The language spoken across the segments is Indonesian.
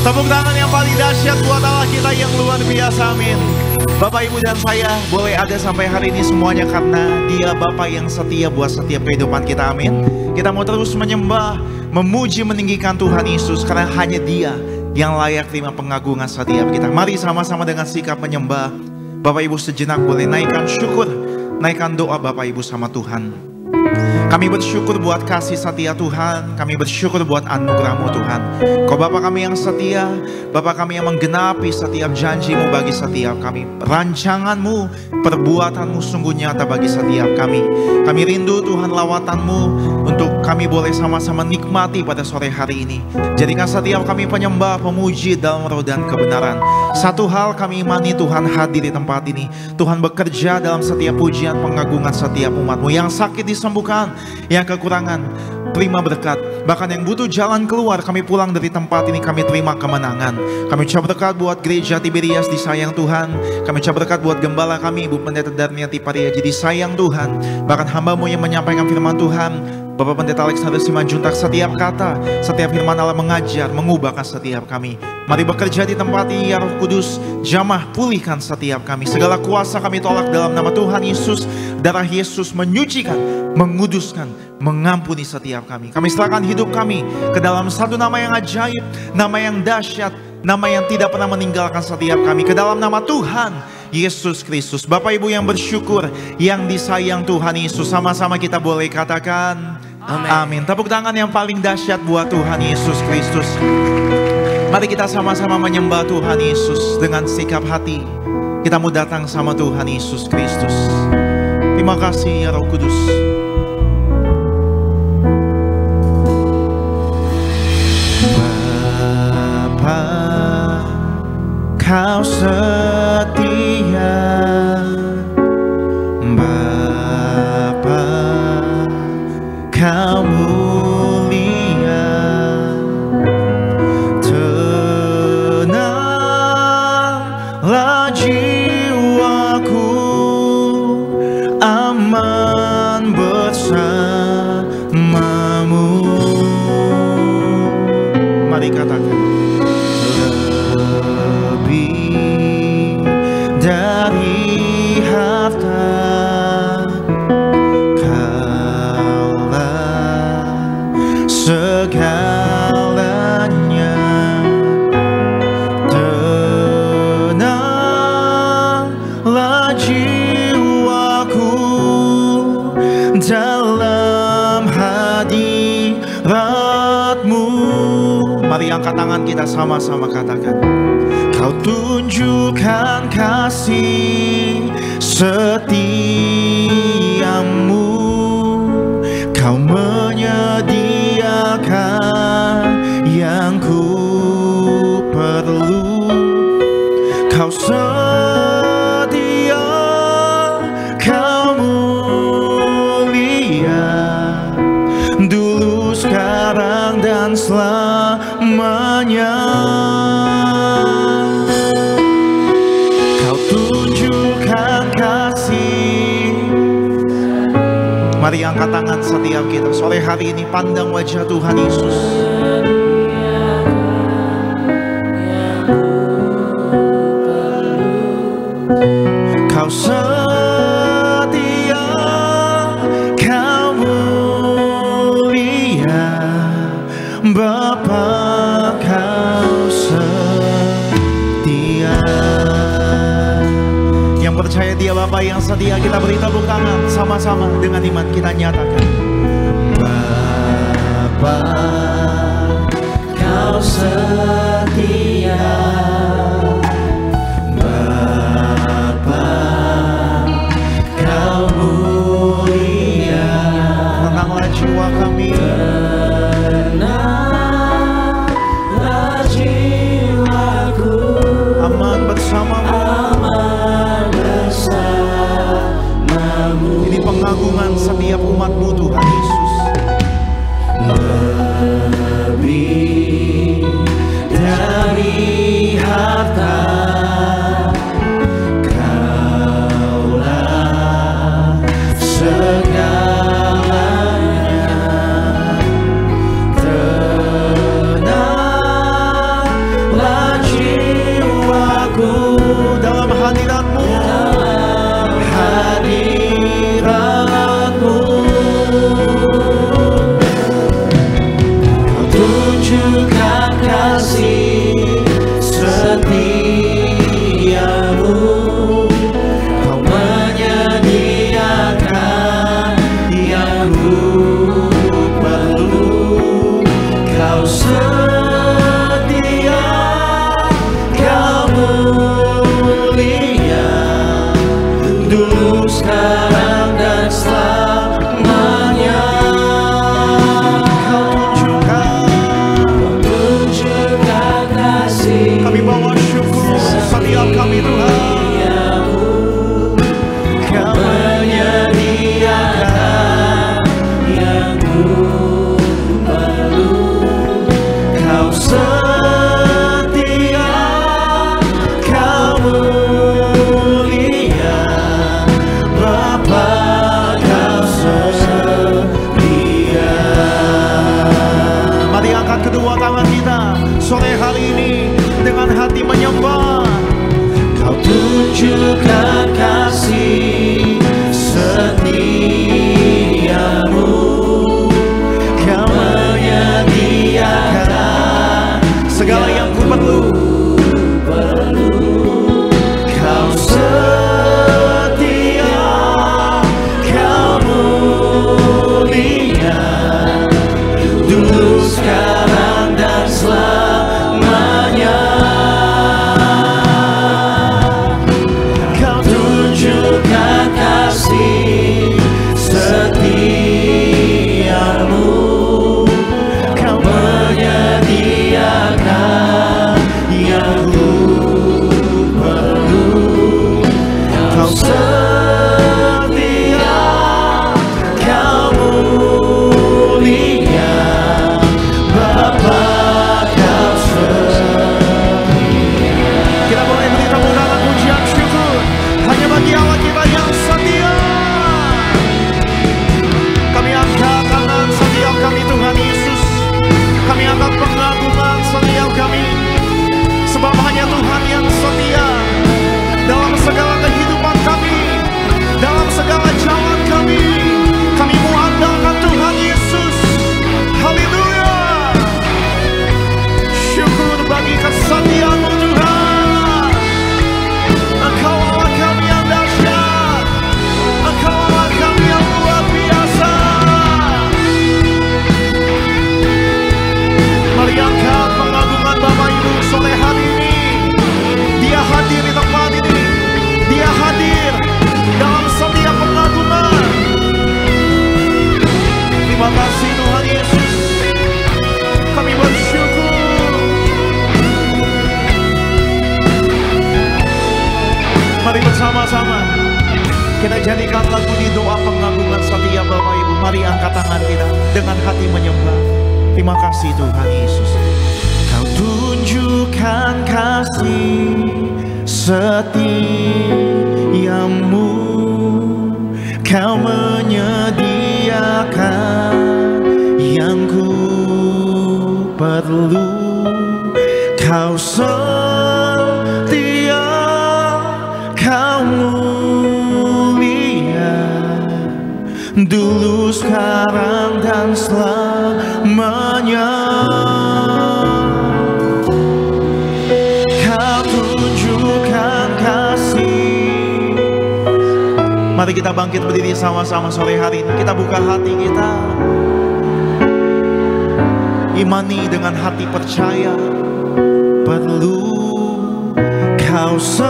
Tepuk tangan yang paling dahsyat buat Allah kita yang luar biasa, amin. Bapak, Ibu, dan saya boleh ada sampai hari ini semuanya karena Dia Bapa yang setia buat setiap kehidupan kita, amin. Kita mau terus menyembah, memuji, meninggikan Tuhan Yesus karena hanya Dia yang layak terima pengagungan setiap kita. Mari sama-sama dengan sikap menyembah. Bapak Ibu sejenak boleh naikkan syukur, naikkan doa Bapak Ibu sama Tuhan. Kami bersyukur buat kasih setia Tuhan. Kami bersyukur buat anugerah-Mu Tuhan. Kau Bapa kami yang setia, Bapa kami yang menggenapi setiap janji-Mu bagi setiap kami. Rancangan-Mu, perbuatan-Mu sungguh nyata bagi setiap kami. Kami rindu Tuhan lawatan-Mu untuk kami boleh sama-sama nikmati pada sore hari ini. Jadikan setiap kami penyembah, pemuji dalam roh dan kebenaran. Satu hal kami imani, Tuhan hadir di tempat ini. Tuhan bekerja dalam setiap pujian pengagungan setiap umat-Mu. Yang sakit disembuhkan, yang kekurangan terima berkat. Bahkan yang butuh jalan keluar, kami pulang dari tempat ini, kami terima kemenangan. Kami ucap berkat buat gereja Tiberias disayang Tuhan. Kami ucap berkat buat gembala kami, Ibu Pendeta Darmiati Pariaji disayang Tuhan. Bahkan hamba-Mu yang menyampaikan firman Tuhan, Bapak Pendeta Alexander Simanjuntak, setiap kata, setiap firman Allah mengajar, mengubahkan setiap kami. Mari bekerja di tempat ini, ya Roh Kudus, jamah pulihkan setiap kami. Segala kuasa kami tolak dalam nama Tuhan Yesus. Darah Yesus menyucikan, menguduskan, mengampuni setiap kami. Kami serahkan hidup kami ke dalam satu nama yang ajaib, nama yang dahsyat, nama yang tidak pernah meninggalkan setiap kami, ke dalam nama Tuhan Yesus Kristus. Bapak Ibu yang bersyukur, yang disayang Tuhan Yesus, sama-sama kita boleh katakan amin. Tepuk tangan yang paling dahsyat buat Tuhan Yesus Kristus. Mari kita sama-sama menyembah Tuhan Yesus dengan sikap hati. Kita mau datang sama Tuhan Yesus Kristus. Terima kasih ya Roh Kudus. Bapa, Kau setia, Bapa, Kau mulia, tenanglah jiwaku, aman bersamamu. Mari katakan, lebih dari harta, Kaulah segalanya. Tenanglah jiwaku dalam hadirat-Mu. Mari angkat tangan kita sama-sama katakan, Kau tunjukkan kasih setiamu, Kau menyediakan yang ku perlu. Kau setia, Kau mulia, dulu, sekarang, dan selamanya. Kau tunjukkan kasih. Mari angkat tangan setiap kita sore hari ini, pandang wajah Tuhan Yesus. Kau setia, Kau mulia, Bapa, Kau setia. Yang percaya Dia Bapa yang setia, kita beri tepuk tangan sama-sama dengan iman kita nyatakan, Bapa, Kau setia, Bapa, Kau mulia, tenanglah jiwa kami, tenanglah jiwaku, aman bersamamu, aman bersamamu. Ini pengagungan setiap umat-Mu Tuhan Yesus. Lebih dari harta, Kaulah segalanya. Tenanglah menyanyikan lagu di doa pengagungan setia Bapak Ibu. Mari angkat tangan kita dengan hati menyembah. Terima kasih Tuhan Yesus. Kau tunjukkan kasih setiamu, Kau menyediakan yang ku perlu. Kau setia, Kau mulia, dulu, sekarang, dan selamanya. Kau tunjukkan kasih. Mari kita bangkit berdiri sama-sama sore hari ini. Kita buka hati kita, imani dengan hati percaya. Perlu Kau setia,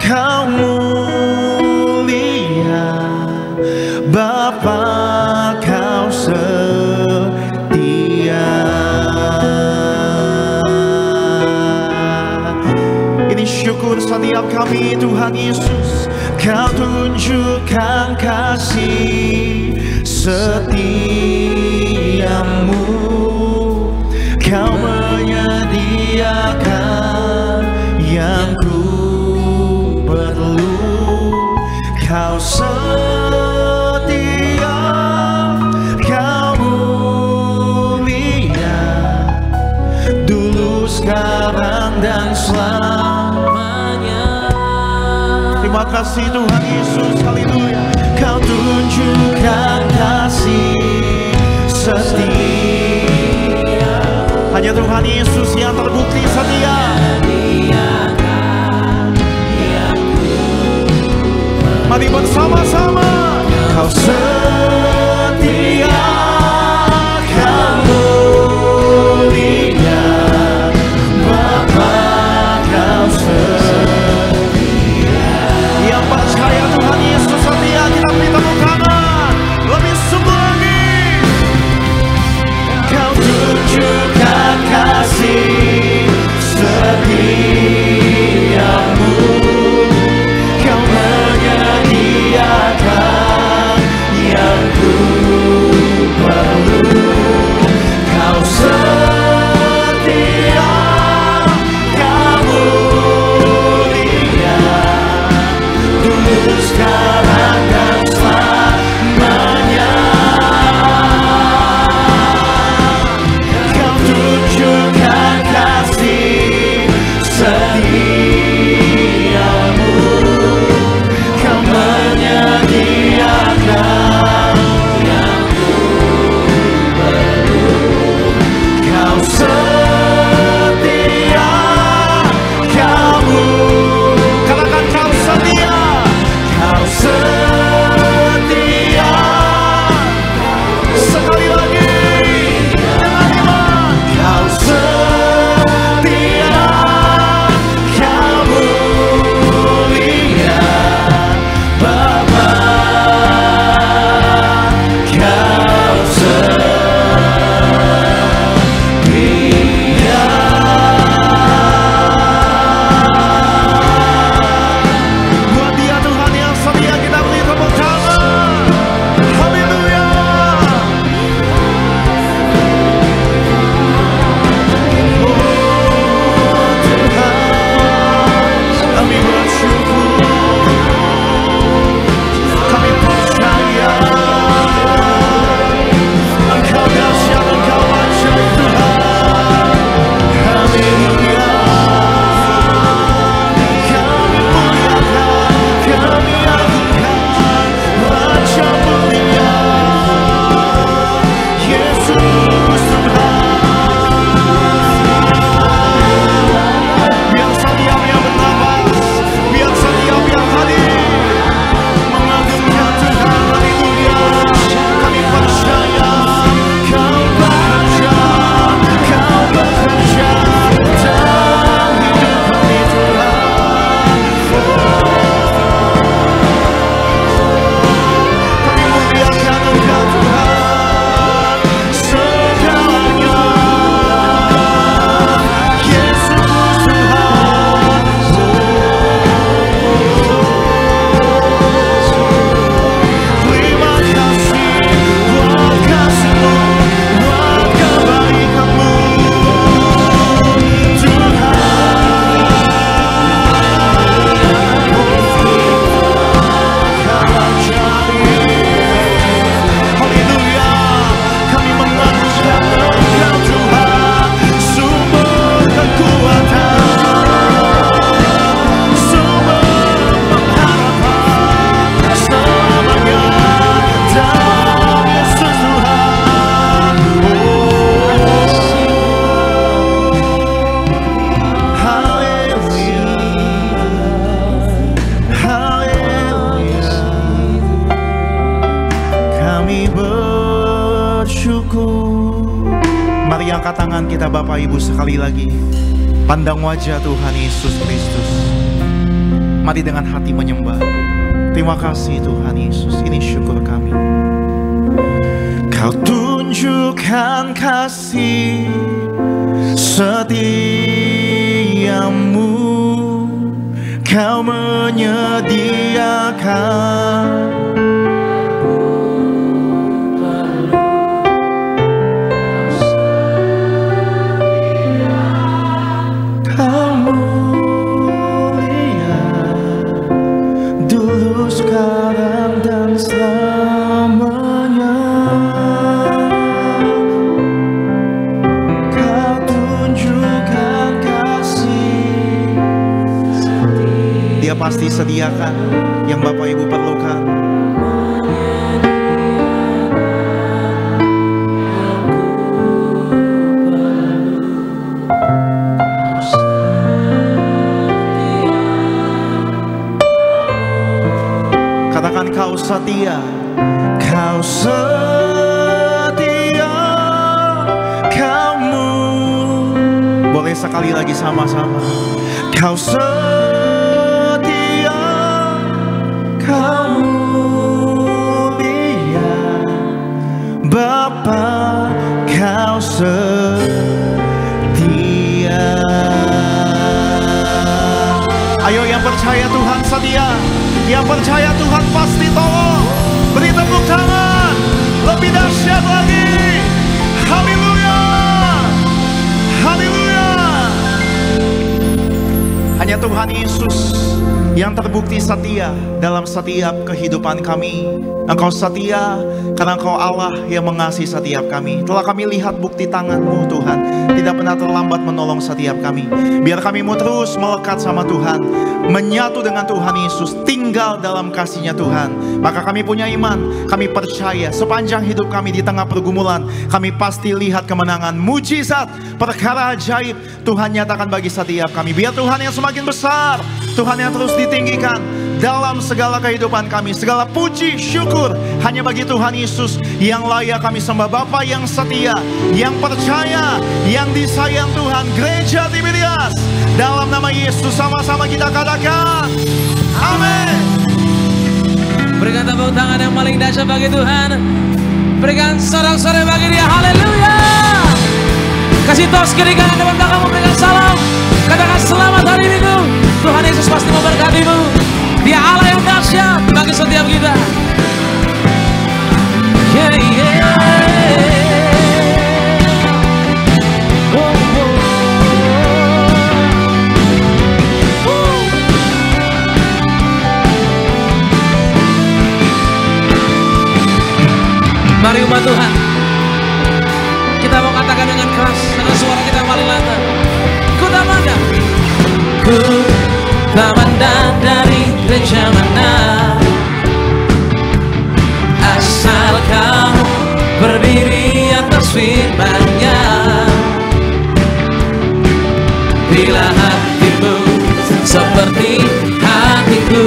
Kau mulia, Bapa Kau setia. Ini syukur setiap kami Tuhan Yesus. Kau tunjukkan kasih setiamu, Kau menyediakan yang ku perlu. Kau setia, Kau mulia, dulu, sekarang, dan selamanya. Terima kasih Tuhan Yesus, haleluya. Kau tunjukkan kasih setia. Hanya Tuhan Yesus yang terbukti setia. Mari bersama-sama. Kau setia, Kau mulia, Bapa Kau setia. Yang percaya Tuhan Yesus setia, kita beri tepuk tangan. Lebih sungguh lagi. Kau tunjukkan kasih setiamu, Kau menyediakan yang ku perlu. Kau setia, Kau mulia, dulu, sekarang, dan selamanya. Kau tunjukkan kasih setiamu, Kau menyediakan yang ku perlu. Kau setia, Kau mulia. Katakan Kau setia, Kau setia. angkat tangan kita Bapak Ibu sekali lagi. Pandang wajah Tuhan Yesus Kristus. Mari dengan hati menyembah. Terima kasih Tuhan Yesus, ini syukur kami. Kau tunjukkan kasih setiamu, Kau menyediakan Kau mulia dulu, sekarang, dan selamanya. Kau tunjukkan kasih. Dia pasti sediakan yang Bapak Ibu perlukan. Katakan Kau setia, Kau setia, Kamu. Boleh sekali lagi sama-sama. Kau setia, Kau mulia, Bapa, Kau setia. Ayo yang percaya Tuhan setia, yang percaya Tuhan pasti tolong, beri tepuk tangan lebih dahsyat lagi. Haleluya, haleluya. Hanya Tuhan Yesus yang terbukti setia dalam setiap kehidupan kami. Engkau setia karena Engkau Allah yang mengasihi setiap kami. Telah kami lihat bukti tangan-Mu Tuhan, tidak pernah terlambat menolong setiap kami. Biar kami mau terus melekat sama Tuhan, menyatu dengan Tuhan Yesus, tinggal dalam kasih-Nya Tuhan. Maka kami punya iman, kami percaya sepanjang hidup kami di tengah pergumulan, kami pasti lihat kemenangan, mujizat, perkara ajaib Tuhan nyatakan bagi setiap kami. Biar Tuhan yang semakin besar, Tuhan yang terus ditinggikan dalam segala kehidupan kami. Segala puji, syukur hanya bagi Tuhan Yesus yang layak kami sembah. Bapa yang setia, yang percaya, yang disayang Tuhan. Gereja Tiberias, dalam nama Yesus sama-sama kita katakan amin. Berikan tepuk tangan yang paling dahsyat bagi Tuhan. Berikan sorak-sorai bagi Dia. Haleluya. Kasih tos kiri kanan depan belakang, memberikan salam. Katakan selamat hari Minggu. Tuhan Yesus pasti memberkatimu. Dia Allah yang dahsyat bagi setiap kita. Yeah, yeah. Oh, oh. Mari umat Tuhan, kita mau katakan dengan keras, dengan suara kita yang paling lantang. Ku tak pandang, ku tak pandang dari gereja mana, asal kau berdiri atas firman-Nya. Bila hatimu seperti hatiku,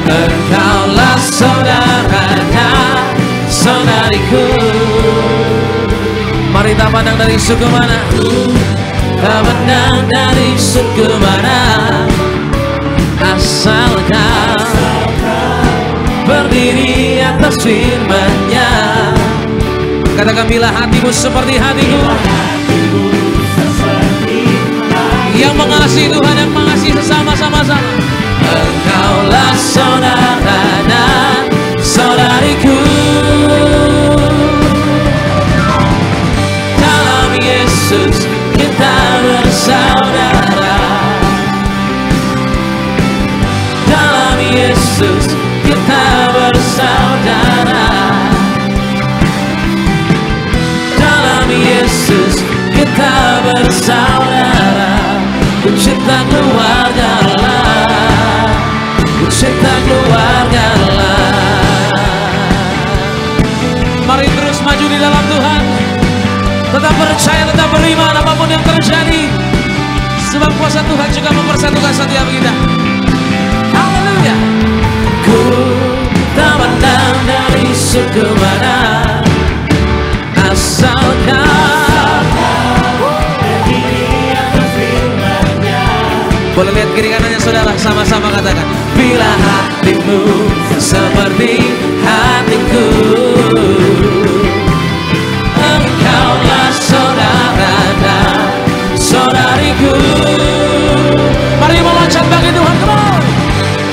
engkaulah saudaranya, saudariku. Mari tak pandang dari suku mana, tak pandang dari suku mana, asal kau berdiri atas firman-Nya. Katakan bila hatimu seperti hatiku, yang mengasihi Tuhan, yang mengasihi sesama sama-sama. Engkaulah saudara dan saudariku. Dalam Yesus kita bersaudara. Dalam Yesus kita bersaudara. Dalam Yesus kita bersaudara. Cinta keluarga Allah, cinta keluarga Allah. Mari terus maju di dalam Tuhan. Tetap percaya, tetap beriman apapun yang terjadi. Sebab kuasa Tuhan juga mempersatukan setiap kita. Haleluya. Ku tak pandang dari suku mana, asal Boleh lihat kiri kanannya saudara, sama-sama katakan. Bila hatimu seperti hatiku, engkaulah saudara dan saudariku. Mari meloncat bagi Tuhan, come on.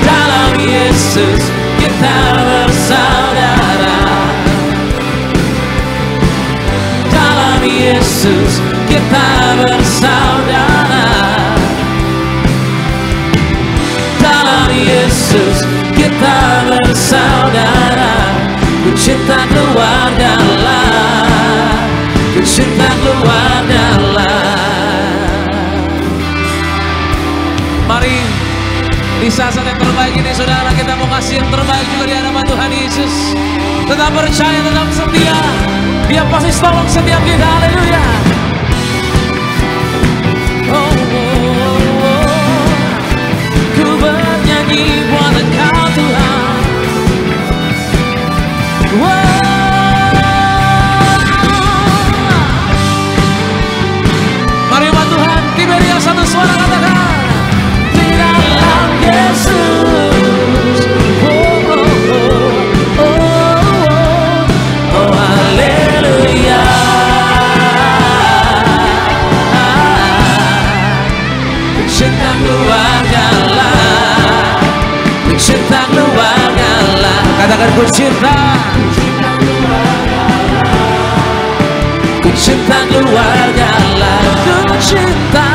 Dalam Yesus kita bersaudara. Dalam Yesus kita bersaudara. Dalam Yesus kita bersaudara. Ku cinta keluarga Allah, ku cinta keluarga Allah. Mari di saat yang terbaik ini saudara, kita mau kasih yang terbaik juga di hadapan Tuhan Yesus. Tetap percaya, tetap setia. Dia pasti tolong setiap kita. Haleluya. Ku bernyanyi buat Engkau Tuhan. Mari umat Tuhan, Tiberias satu suara katakan. Di dalam Yesus. Oh haleluya. Cinta keluarga Allah, cinta keluarga Allah. Katakan ku cinta, ku cinta keluarga Allah, ku cinta,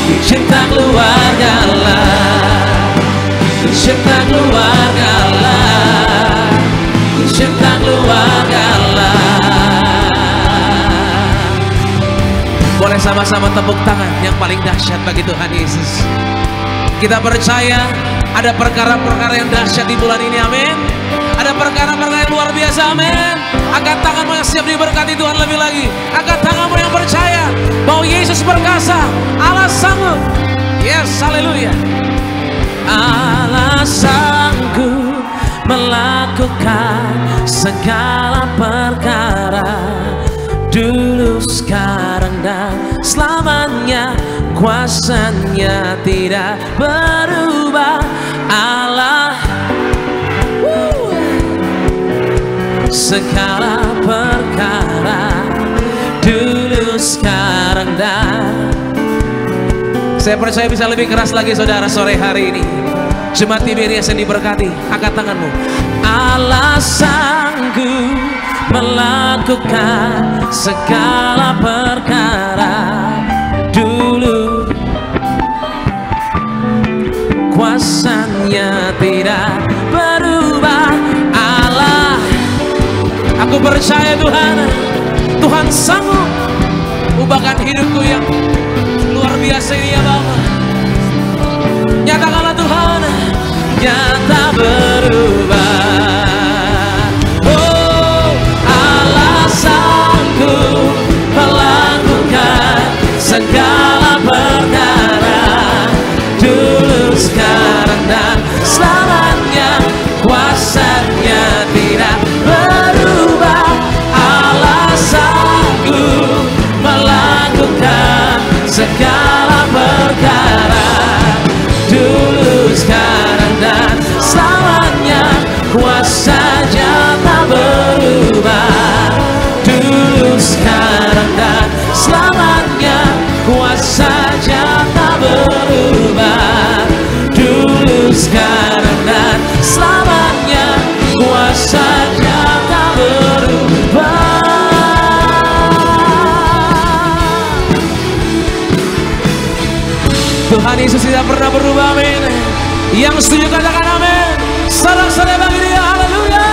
ku cinta keluarga Allah, ku cinta keluarga Allah, ku cinta keluarga Allah. Boleh sama-sama tepuk tangan yang paling dahsyat bagi Tuhan Yesus. Kita percaya ada perkara-perkara yang dahsyat di bulan ini, amin. Ada perkara-perkara yang luar biasa, amin. Angkat tanganmu yang siap diberkati Tuhan lebih lagi. Angkat tanganmu yang percaya bahwa Yesus berkuasa, Allah sanggup. Yes, haleluya. Allah sanggup melakukan segala perkara. Dulu, sekarang, dan selamanya, kuasanya tidak berubah. Allah segala perkara. Dulu, sekarang, dan saya percaya bisa lebih keras lagi saudara sore hari ini. Jemaat Tiberias yang diberkati, angkat tanganmu. Allah sanggup melakukan segala perkara. Dulu kuasanya tidak berubah. Allah, aku percaya Tuhan, Tuhan sanggup ubahkan hidupku yang luar biasa ini ya Bapa. Nyatakanlah Tuhan, nyata berubah. Segala perkara, dulu, sekarang, dan selamanya, kuasanya tidak berubah. Allah sanggup melakukan segala perkara. Dulu, sekarang, dan selamanya, kuasanya tak berubah. Dulu, sekarang, dan selamanya, kuasanya tak berubah. Dulu, sekarang, dan selamanya, kuasanya tak berubah. Tuhan Yesus tidak pernah berubah, amin. Yang setuju katakan amin. Salam-salam bagi Dia, haleluya.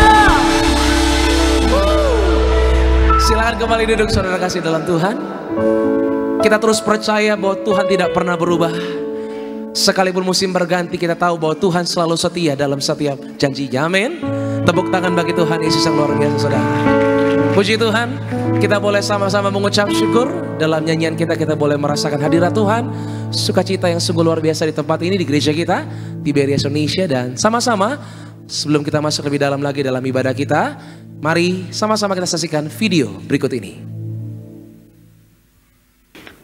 Silakan kembali duduk saudara kasih dalam Tuhan. Kita terus percaya bahwa Tuhan tidak pernah berubah. Sekalipun musim berganti, kita tahu bahwa Tuhan selalu setia dalam setiap janjinya, amin. Tepuk tangan bagi Tuhan Yesus yang luar biasa saudara. Puji Tuhan, kita boleh sama-sama mengucap syukur. Dalam nyanyian kita boleh merasakan hadirat Tuhan. Sukacita yang sungguh luar biasa di tempat ini, di gereja kita Tiberias Indonesia. Dan sama-sama sebelum kita masuk lebih dalam lagi dalam ibadah kita, mari sama-sama kita saksikan video berikut ini.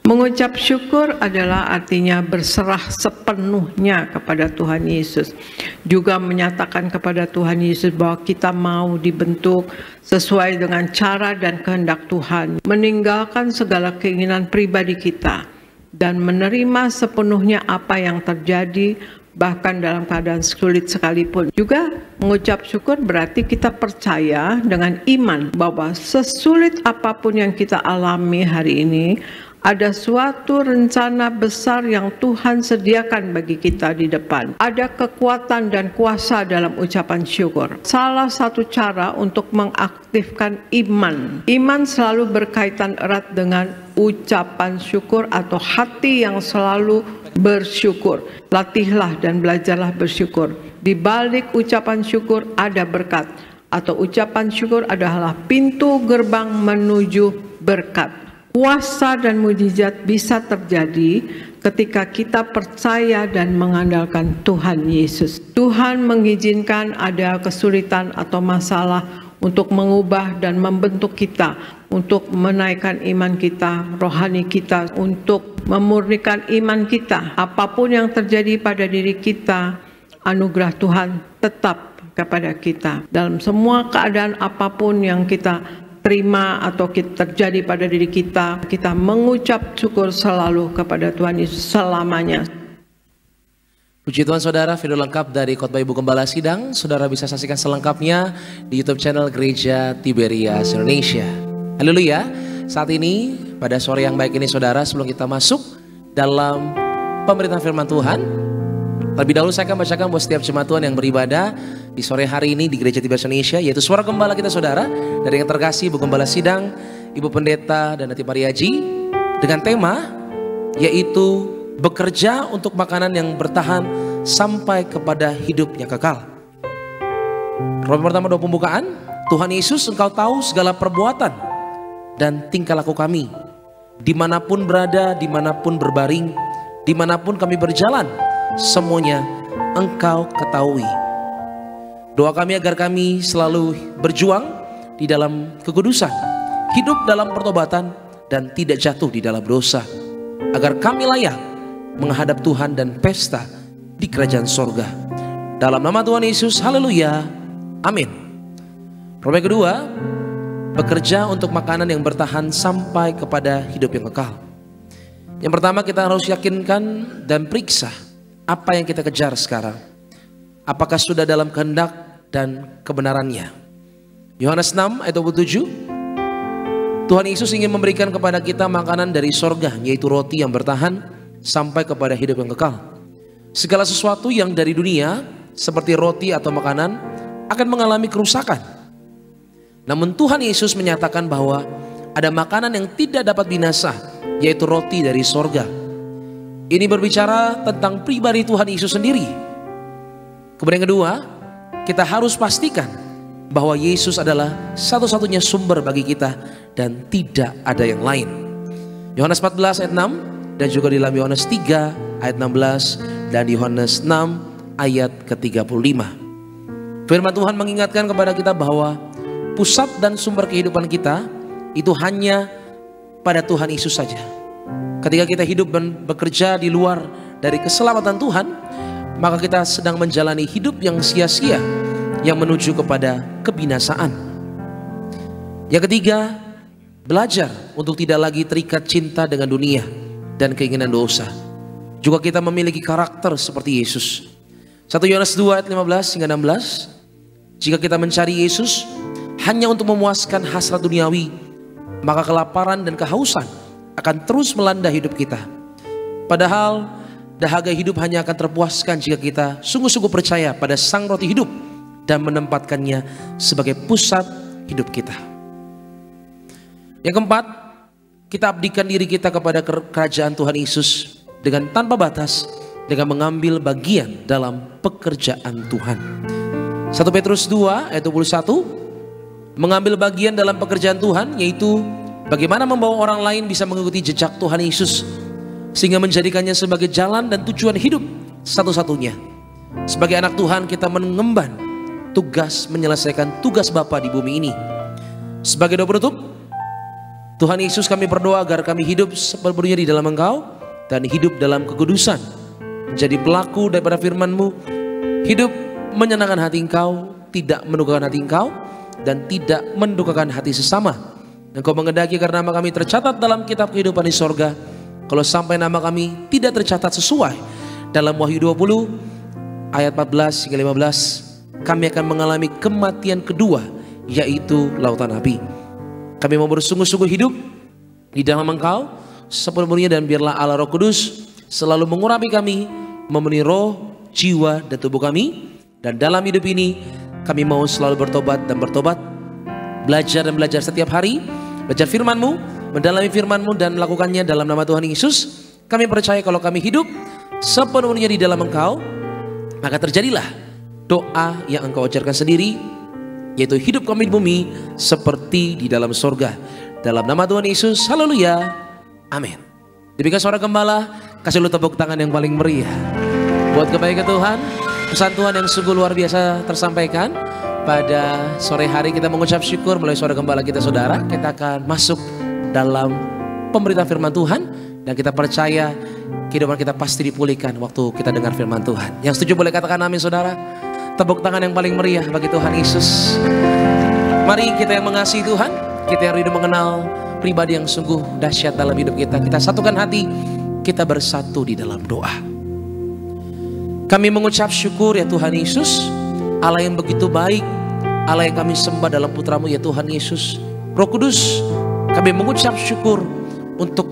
Mengucap syukur adalah artinya berserah sepenuhnya kepada Tuhan Yesus. Juga menyatakan kepada Tuhan Yesus bahwa kita mau dibentuk sesuai dengan cara dan kehendak Tuhan. Meninggalkan segala keinginan pribadi kita dan menerima sepenuhnya apa yang terjadi, bahkan dalam keadaan sulit sekalipun. Juga mengucap syukur berarti kita percaya dengan iman bahwa sesulit apapun yang kita alami hari ini, ada suatu rencana besar yang Tuhan sediakan bagi kita di depan. Ada kekuatan dan kuasa dalam ucapan syukur. Salah satu cara untuk mengaktifkan iman. Iman selalu berkaitan erat dengan ucapan syukur atau hati yang selalu bersyukur. Latihlah dan belajarlah bersyukur. Di balik ucapan syukur ada berkat, atau ucapan syukur adalah pintu gerbang menuju berkat. Kuasa dan mujizat bisa terjadi ketika kita percaya dan mengandalkan Tuhan Yesus. Tuhan mengizinkan ada kesulitan atau masalah untuk mengubah dan membentuk kita, untuk menaikkan iman kita, rohani kita, untuk memurnikan iman kita. Apapun yang terjadi pada diri kita, anugerah Tuhan tetap kepada kita. Dalam semua keadaan apapun yang kita terima atau terjadi pada diri kita, kita mengucap syukur selalu kepada Tuhan Yesus selamanya. Puji Tuhan saudara, video lengkap dari Khotbah Ibu Gembala Sidang, saudara bisa saksikan selengkapnya di YouTube channel Gereja Tiberias Indonesia. Haleluya. Saat ini pada sore yang baik ini saudara, sebelum kita masuk dalam pemberitaan firman Tuhan, terlebih dahulu saya akan bacakan buat setiap jemaat Tuhan yang beribadah di sore hari ini di Gereja Tiberias Indonesia, yaitu suara gembala kita saudara, dari yang terkasih Ibu Gembala Sidang, Ibu Pendeta dan Nati Pariaji, dengan tema yaitu bekerja untuk makanan yang bertahan sampai kepada hidup yang kekal. Roh pertama doa pembukaan. Tuhan Yesus, Engkau tahu segala perbuatan dan tingkah laku kami, dimanapun berada, dimanapun berbaring, dimanapun kami berjalan, semuanya Engkau ketahui. Doa kami agar kami selalu berjuang di dalam kekudusan, hidup dalam pertobatan, dan tidak jatuh di dalam dosa, agar kami layak menghadap Tuhan dan pesta di kerajaan sorga. Dalam nama Tuhan Yesus, haleluya, amin. Problem kedua, bekerja untuk makanan yang bertahan sampai kepada hidup yang kekal. Yang pertama, kita harus yakinkan dan periksa apa yang kita kejar sekarang, apakah sudah dalam kehendak dan kebenarannya. Yohanes 6 ayat 27, Tuhan Yesus ingin memberikan kepada kita makanan dari sorga, yaitu roti yang bertahan sampai kepada hidup yang kekal. Segala sesuatu yang dari dunia seperti roti atau makanan akan mengalami kerusakan. Namun Tuhan Yesus menyatakan bahwa ada makanan yang tidak dapat binasa, yaitu roti dari sorga. Ini berbicara tentang pribadi Tuhan Yesus sendiri. Kemudian yang kedua, kita harus pastikan bahwa Yesus adalah satu-satunya sumber bagi kita dan tidak ada yang lain. Yohanes 14 ayat 6 dan juga di dalam Yohanes 3 ayat 16 dan Yohanes 6 ayat ke-35. Firman Tuhan mengingatkan kepada kita bahwa pusat dan sumber kehidupan kita itu hanya pada Tuhan Yesus saja. Ketika kita hidup dan bekerja di luar dari keselamatan Tuhan, maka kita sedang menjalani hidup yang sia-sia, yang menuju kepada kebinasaan. Yang ketiga, belajar untuk tidak lagi terikat cinta dengan dunia dan keinginan dosa. Juga kita memiliki karakter seperti Yesus. 1 Yohanes 2 ayat 15 hingga 16. Jika kita mencari Yesus hanya untuk memuaskan hasrat duniawi, maka kelaparan dan kehausan akan terus melanda hidup kita. Padahal dahaga hidup hanya akan terpuaskan jika kita sungguh-sungguh percaya pada Sang Roti Hidup dan menempatkannya sebagai pusat hidup kita. Yang keempat, kita abdikan diri kita kepada kerajaan Tuhan Yesus dengan tanpa batas, dengan mengambil bagian dalam pekerjaan Tuhan. 1 Petrus 2 ayat 21, mengambil bagian dalam pekerjaan Tuhan, yaitu bagaimana membawa orang lain bisa mengikuti jejak Tuhan Yesus, sehingga menjadikannya sebagai jalan dan tujuan hidup satu-satunya. Sebagai anak Tuhan, kita mengemban tugas menyelesaikan tugas Bapa di bumi ini. Sebagai doa penutup, Tuhan Yesus, kami berdoa agar kami hidup sepenuhnya di dalam Engkau dan hidup dalam kekudusan, menjadi pelaku daripada firman-Mu, hidup menyenangkan hati Engkau, tidak mendukakan hati Engkau, dan tidak mendukakan hati sesama. Engkau mengendaki agar nama kami tercatat dalam kitab kehidupan di sorga. Kalau sampai nama kami tidak tercatat sesuai dalam Wahyu 20 ayat 14 hingga 15, kami akan mengalami kematian kedua, yaitu lautan api. Kami mau bersungguh-sungguh hidup di dalam Engkau sepenuhnya, dan biarlah Allah Roh Kudus selalu mengurapi kami, memenuhi roh, jiwa, dan tubuh kami. Dan dalam hidup ini kami mau selalu bertobat dan bertobat, belajar dan belajar setiap hari, belajar firman-Mu, mendalami firman-Mu dan melakukannya dalam nama Tuhan Yesus. Kami percaya kalau kami hidup sepenuhnya di dalam Engkau, maka terjadilah doa yang Engkau ajarkan sendiri, yaitu hidup kami di bumi seperti di dalam surga. Dalam nama Tuhan Yesus, haleluya, amin. Demikian suara gembala, kasih lu tepuk tangan yang paling meriah buat kebaikan Tuhan. Pesan Tuhan yang sungguh luar biasa tersampaikan pada sore hari. Kita mengucap syukur melalui suara gembala kita, saudara. Kita akan masuk dalam pemberitaan firman Tuhan, dan kita percaya kehidupan kita pasti dipulihkan waktu kita dengar firman Tuhan. Yang setuju boleh katakan amin, saudara. Tepuk tangan yang paling meriah bagi Tuhan Yesus. Mari kita yang mengasihi Tuhan, kita yang rindu mengenal pribadi yang sungguh dahsyat dalam hidup kita, kita satukan hati, kita bersatu di dalam doa. Kami mengucap syukur ya Tuhan Yesus, Allah yang begitu baik, Allah yang kami sembah dalam putra-Mu ya Tuhan Yesus. Roh Kudus, kami mengucap syukur untuk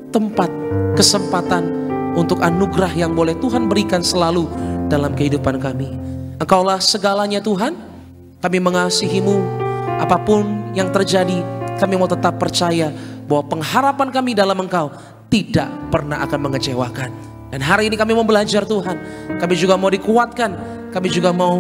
tempat, kesempatan, untuk anugerah yang boleh Tuhan berikan selalu dalam kehidupan kami. Engkaulah segalanya Tuhan, kami mengasihi-Mu. Apapun yang terjadi, kami mau tetap percaya bahwa pengharapan kami dalam Engkau tidak pernah akan mengecewakan. Dan hari ini kami mau belajar Tuhan, kami juga mau dikuatkan, kami juga mau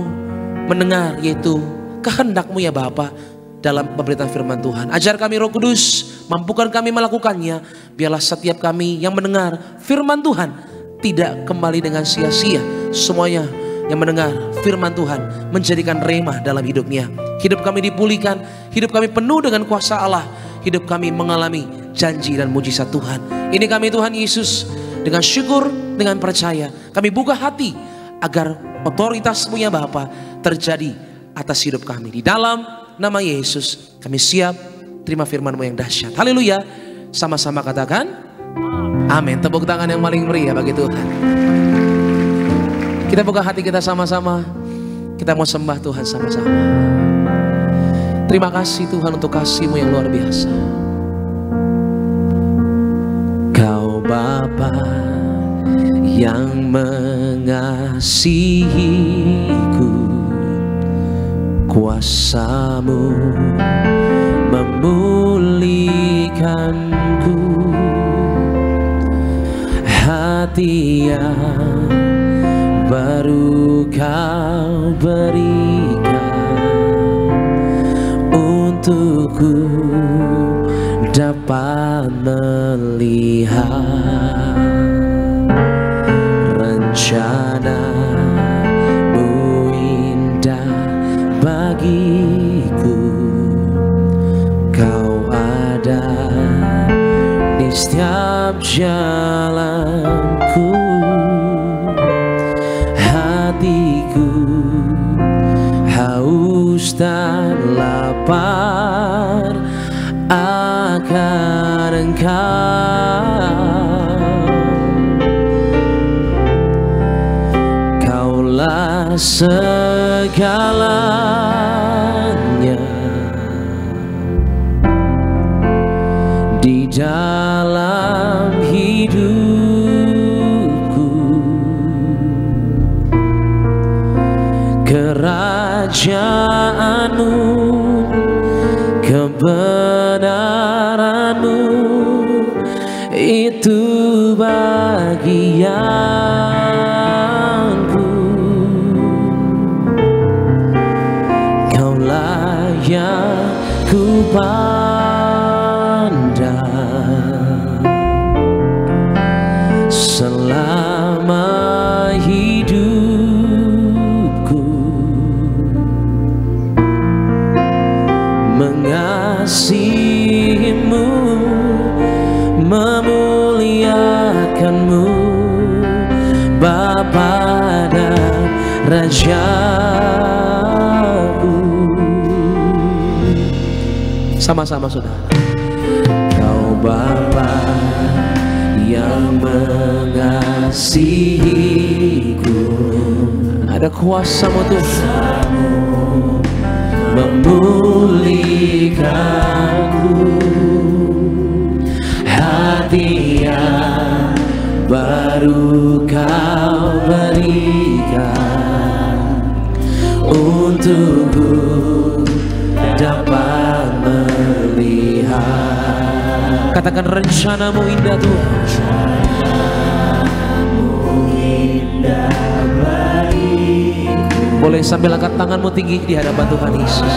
mendengar yaitu kehendak-Mu ya Bapa dalam pemberitaan firman Tuhan. Ajar kami Roh Kudus, mampukan kami melakukannya. Biarlah setiap kami yang mendengar firman Tuhan tidak kembali dengan sia-sia. Semuanya yang mendengar firman Tuhan menjadikan rema dalam hidupnya. Hidup kami dipulihkan, hidup kami penuh dengan kuasa Allah, hidup kami mengalami janji dan mujizat Tuhan. Ini kami Tuhan Yesus, dengan syukur, dengan percaya kami buka hati agar otoritas-Mu ya Bapa terjadi atas hidup kami. Di dalam nama Yesus kami siap terima firman-Mu yang dahsyat. Haleluya. Sama-sama katakan amin. Tepuk tangan yang paling meriah bagi Tuhan. Kita buka hati kita sama-sama, kita mau sembah Tuhan sama-sama. Terima kasih Tuhan untuk kasih-Mu yang luar biasa. Kau Bapa yang mengasihiku, kuasa-Mu memulihkanku, hati yang baru Kau berikan untukku dapat melihat rencana-Mu indah bagiku. Kau ada di setiap jalanku, hatiku haus dan lapar akan Engkau. Kaulah segalanya di dalam hidupku. Kerajaan-Mu, kebenaran-Mu, itu bagianku. Kaulah yang ku pandang selama hidupku, mengasihi-Mu Bapa dan Rajaku. Sama-sama saudara. Kau Bapa yang mengasihiku, ada kuasa-Mu Tuhan memulihkanku. Hati yang baru Kau berikan untukku dapat melihat. Katakan rencana-Mu indah Tuhan. Rencana-Mu indah bagiku. Boleh sambil angkat tanganmu tinggi di hadapan Tuhan Yesus.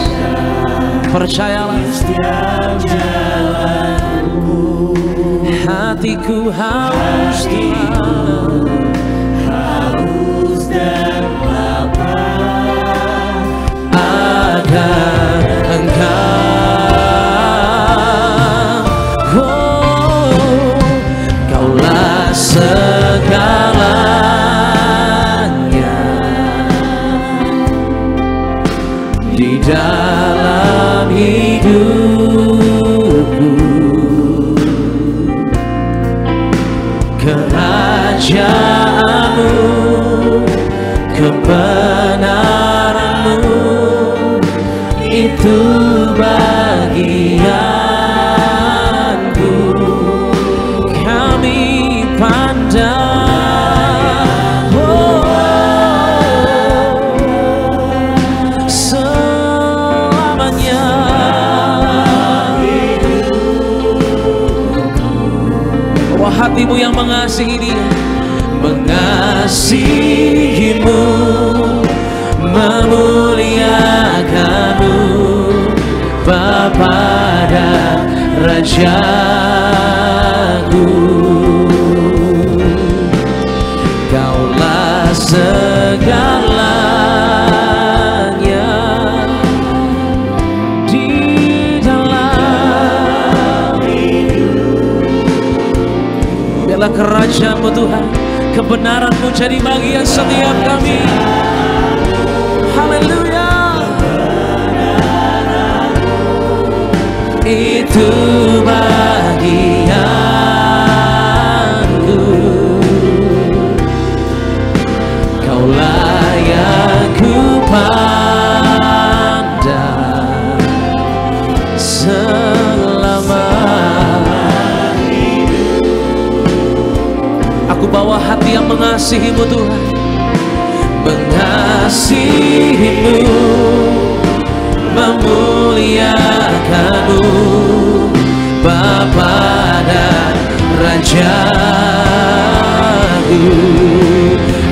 Percayalah setiap jalanku. Hatiku haus Tuhan, haus dan lapar akan Engkau. Oh, Kaulah segalanya di dalam hidupku. Kerajaan-Mu, kebenaran-Mu, itu bagianku. Kami pandang selamanya. Wah, hatimu yang mengasihi Dia, mengasihi-Mu, memuliakan-Mu, Bapa dan Rajaku. Kaulah segalanya di dalam hidup. Biarlah kerajaan-Mu Tuhan, kebenaran-Mu jadi bagian setiap kami. Haleluya. Itu bagianku. Kaulah yang ku pandang selama hidup. Aku bawa hati yang mengasihi-Mu Tuhan, mengasihi-Mu, memuliakan-Mu, Bapa dan Rajaku.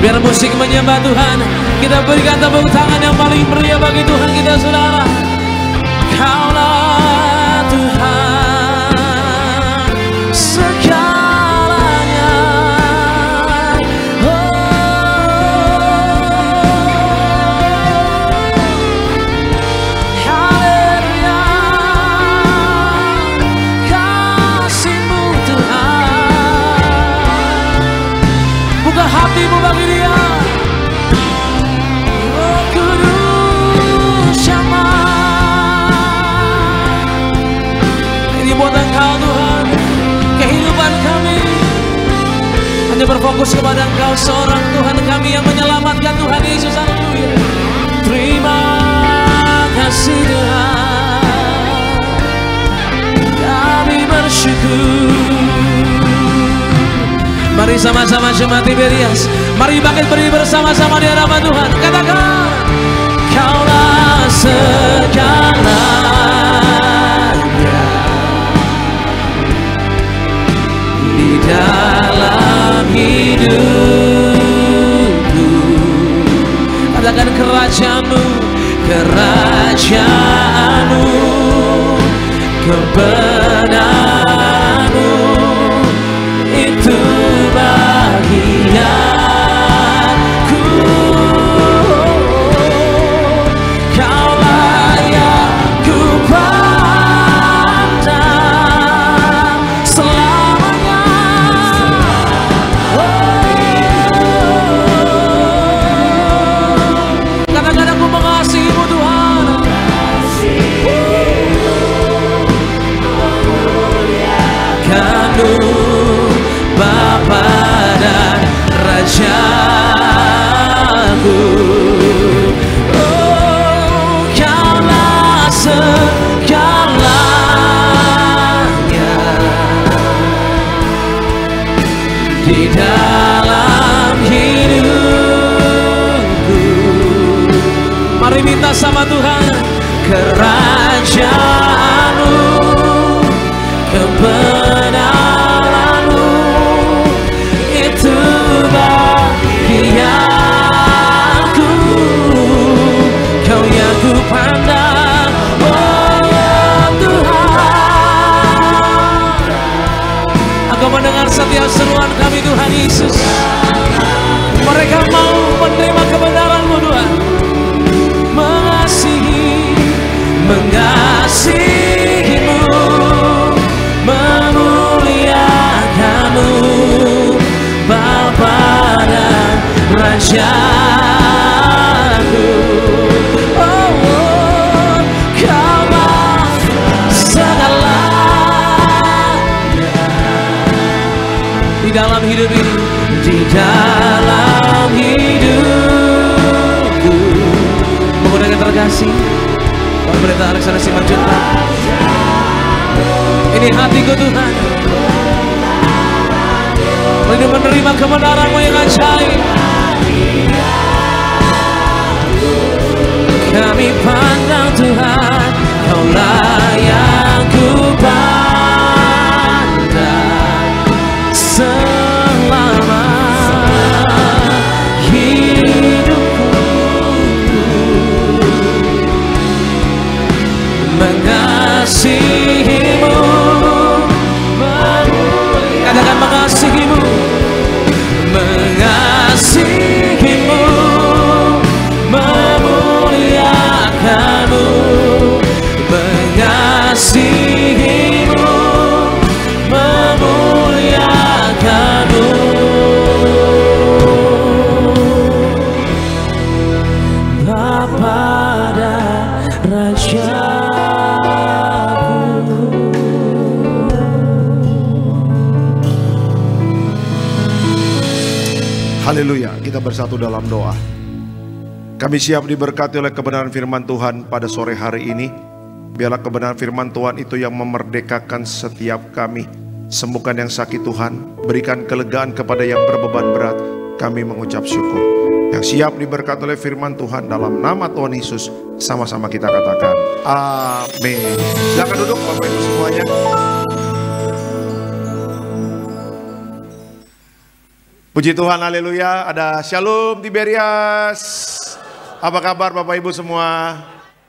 Biar musik menyembah Tuhan, kita berikan tepuk tangan yang paling meriah bagi Tuhan kita saudara. Kaulah Tuhan segalanya. Haleluya. Kasih-Mu Tuhan, buka hatimu bagi Dia. Oh Kudus Syama, ini buat Engkau Tuhan. Kehidupan kami hanya berfokus kepada Engkau, seorang Tuhan kami yang menyelamatkan, Tuhan Yesus. Haleluya. Terima kasih Tuhan, kami bersyukur. Mari sama-sama jemaat Tiberias, mari bangkit berdiri bersama-sama di hadapan Tuhan. Katakan, Kaulah segalanya di dalam hidupku. Katakan kerajaan-Mu, kerajaan-Mu, kebenaran-Mu, itu bagianku. Kaulah yang ku pandang selamanya. Oh, firman Tuhan. Kerajaan-Mu, kebenaran-Mu, itu bagianku. Kau yang ku pandang, oh Tuhan. Aku mendengar setiap seruan kami Tuhan Yesus. Mereka mau menerima kebenaran-Mu Tuhan. Mengasihi-Mu, memuliakan-Mu, Bapa dan Raja-Ku. Oh, Kau mau segalanya di dalam hidup ini, di dalam hidupku. Menggunakan terkasih, Pendeta Alexander Simanjuntak. Ini hatiku Tuhan, ini menerima kebenaran-Mu yang ajaib. Kami pandang Tuhan, Kau-lah yang ku pandang selama hidupku. Mengasihi-Mu, katakan mengasihi-Mu, mengasihi-Mu, memuliakan-Mu, mengasihi-Mu, memuliakan-Mu. Bapa dan Raja. Haleluya, kita bersatu dalam doa. Kami siap diberkati oleh kebenaran firman Tuhan pada sore hari ini. Biarlah kebenaran firman Tuhan itu yang memerdekakan setiap kami. Sembuhkan yang sakit Tuhan, berikan kelegaan kepada yang berbeban berat. Kami mengucap syukur. Yang siap diberkati oleh firman Tuhan dalam nama Tuhan Yesus, sama-sama kita katakan amin. Silakan duduk Bapak Ibu semuanya. Puji Tuhan, haleluya. Ada Shalom Tiberias. Apa kabar Bapak Ibu semua?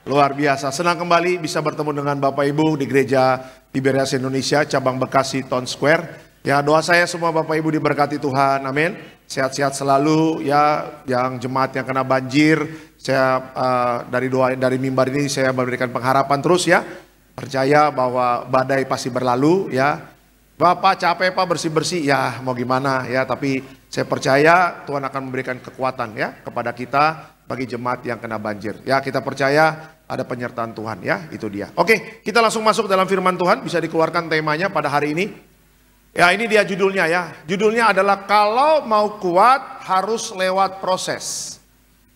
Luar biasa, senang kembali bisa bertemu dengan Bapak Ibu di Gereja Tiberias Indonesia, cabang Bekasi Town Square. Ya, doa saya semua Bapak Ibu diberkati Tuhan, amin. Sehat-sehat selalu ya, yang jemaat yang kena banjir. Saya dari mimbar ini saya memberikan pengharapan terus ya. Percaya bahwa badai pasti berlalu ya. Bapak capek Pak bersih-bersih, ya mau gimana ya, tapi saya percaya Tuhan akan memberikan kekuatan ya kepada kita bagi jemaat yang kena banjir. Ya, kita percaya ada penyertaan Tuhan ya, itu dia. Oke, kita langsung masuk dalam firman Tuhan, bisa dikeluarkan temanya pada hari ini. Ya, ini dia judulnya ya. Judulnya adalah kalau mau kuat harus lewat proses.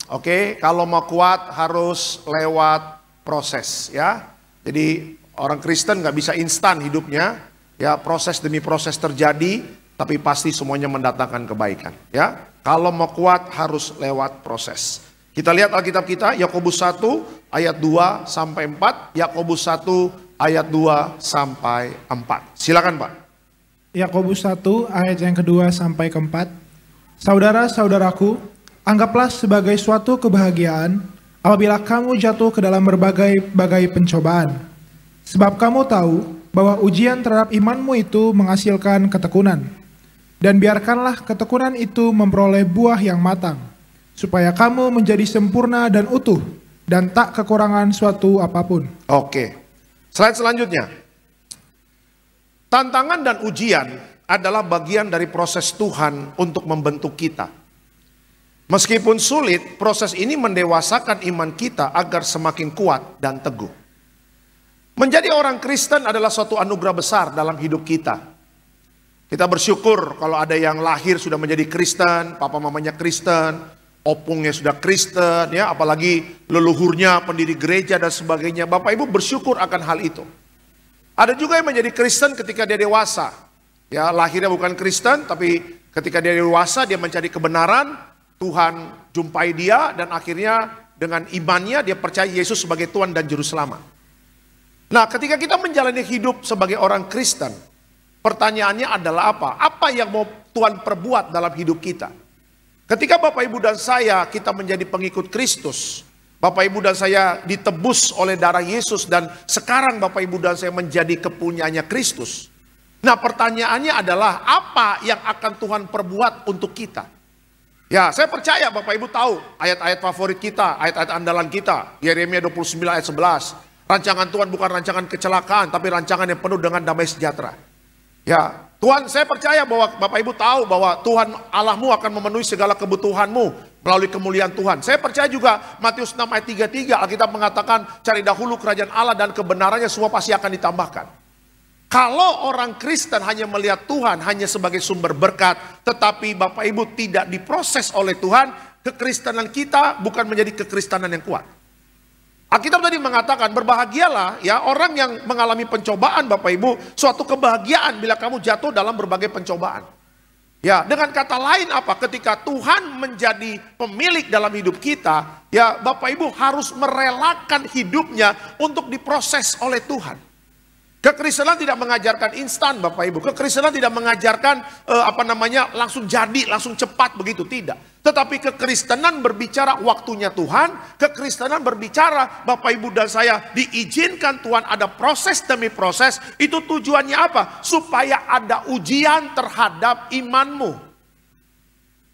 Oke, kalau mau kuat harus lewat proses ya. Jadi orang Kristen nggak bisa instan hidupnya. Ya, proses demi proses terjadi, tapi pasti semuanya mendatangkan kebaikan. Ya, kalau mau kuat harus lewat proses. Kita lihat Alkitab kita, Yakobus 1 ayat 2 sampai 4, Yakobus 1 ayat 2 sampai 4. Silakan Pak. Yakobus 1 ayat yang kedua sampai keempat. Saudara-saudaraku, anggaplah sebagai suatu kebahagiaan apabila kamu jatuh ke dalam berbagai pencobaan. Sebab kamu tahu bahwa ujian terhadap imanmu itu menghasilkan ketekunan. Dan biarkanlah ketekunan itu memperoleh buah yang matang, supaya kamu menjadi sempurna dan utuh, dan tak kekurangan suatu apapun. Oke, slide selanjutnya. Tantangan dan ujian adalah bagian dari proses Tuhan untuk membentuk kita. Meskipun sulit, proses ini mendewasakan iman kita agar semakin kuat dan teguh. Menjadi orang Kristen adalah suatu anugerah besar dalam hidup kita. Kita bersyukur kalau ada yang lahir sudah menjadi Kristen, papa mamanya Kristen, opungnya sudah Kristen, ya, apalagi leluhurnya pendiri gereja dan sebagainya. Bapak Ibu bersyukur akan hal itu. Ada juga yang menjadi Kristen ketika dia dewasa. Ya, lahirnya bukan Kristen, tapi ketika dia dewasa dia mencari kebenaran, Tuhan jumpai dia dan akhirnya dengan imannya, dia percaya Yesus sebagai Tuhan dan Juru Selamat. Nah, ketika kita menjalani hidup sebagai orang Kristen, pertanyaannya adalah apa? Apa yang mau Tuhan perbuat dalam hidup kita? Ketika Bapak Ibu dan saya, kita menjadi pengikut Kristus, Bapak Ibu dan saya ditebus oleh darah Yesus, dan sekarang Bapak Ibu dan saya menjadi kepunyaannya Kristus. Nah, pertanyaannya adalah apa yang akan Tuhan perbuat untuk kita? Ya, saya percaya Bapak Ibu tahu ayat-ayat favorit kita, ayat-ayat andalan kita. Yeremia 29 ayat 11. Rancangan Tuhan bukan rancangan kecelakaan, tapi rancangan yang penuh dengan damai sejahtera. Ya, Tuhan, saya percaya bahwa Bapak Ibu tahu bahwa Tuhan Allahmu akan memenuhi segala kebutuhanmu melalui kemuliaan Tuhan. Saya percaya juga Matius 6 ayat 33, Alkitab mengatakan cari dahulu kerajaan Allah dan kebenarannya, semua pasti akan ditambahkan. Kalau orang Kristen hanya melihat Tuhan hanya sebagai sumber berkat, tetapi Bapak Ibu tidak diproses oleh Tuhan, kekristenan kita bukan menjadi kekristenan yang kuat. Alkitab tadi mengatakan berbahagialah ya orang yang mengalami pencobaan, Bapak Ibu, suatu kebahagiaan bila kamu jatuh dalam berbagai pencobaan. Ya, dengan kata lain apa? Ketika Tuhan menjadi pemilik dalam hidup kita, ya Bapak Ibu harus merelakan hidupnya untuk diproses oleh Tuhan. Kekristenan tidak mengajarkan instan, Bapak Ibu. Kekristenan tidak mengajarkan langsung jadi, langsung cepat begitu, tidak. Tetapi kekristenan berbicara waktunya Tuhan. Kekristenan berbicara Bapak Ibu dan saya diizinkan Tuhan ada proses demi proses. Itu tujuannya apa? Supaya ada ujian terhadap imanmu.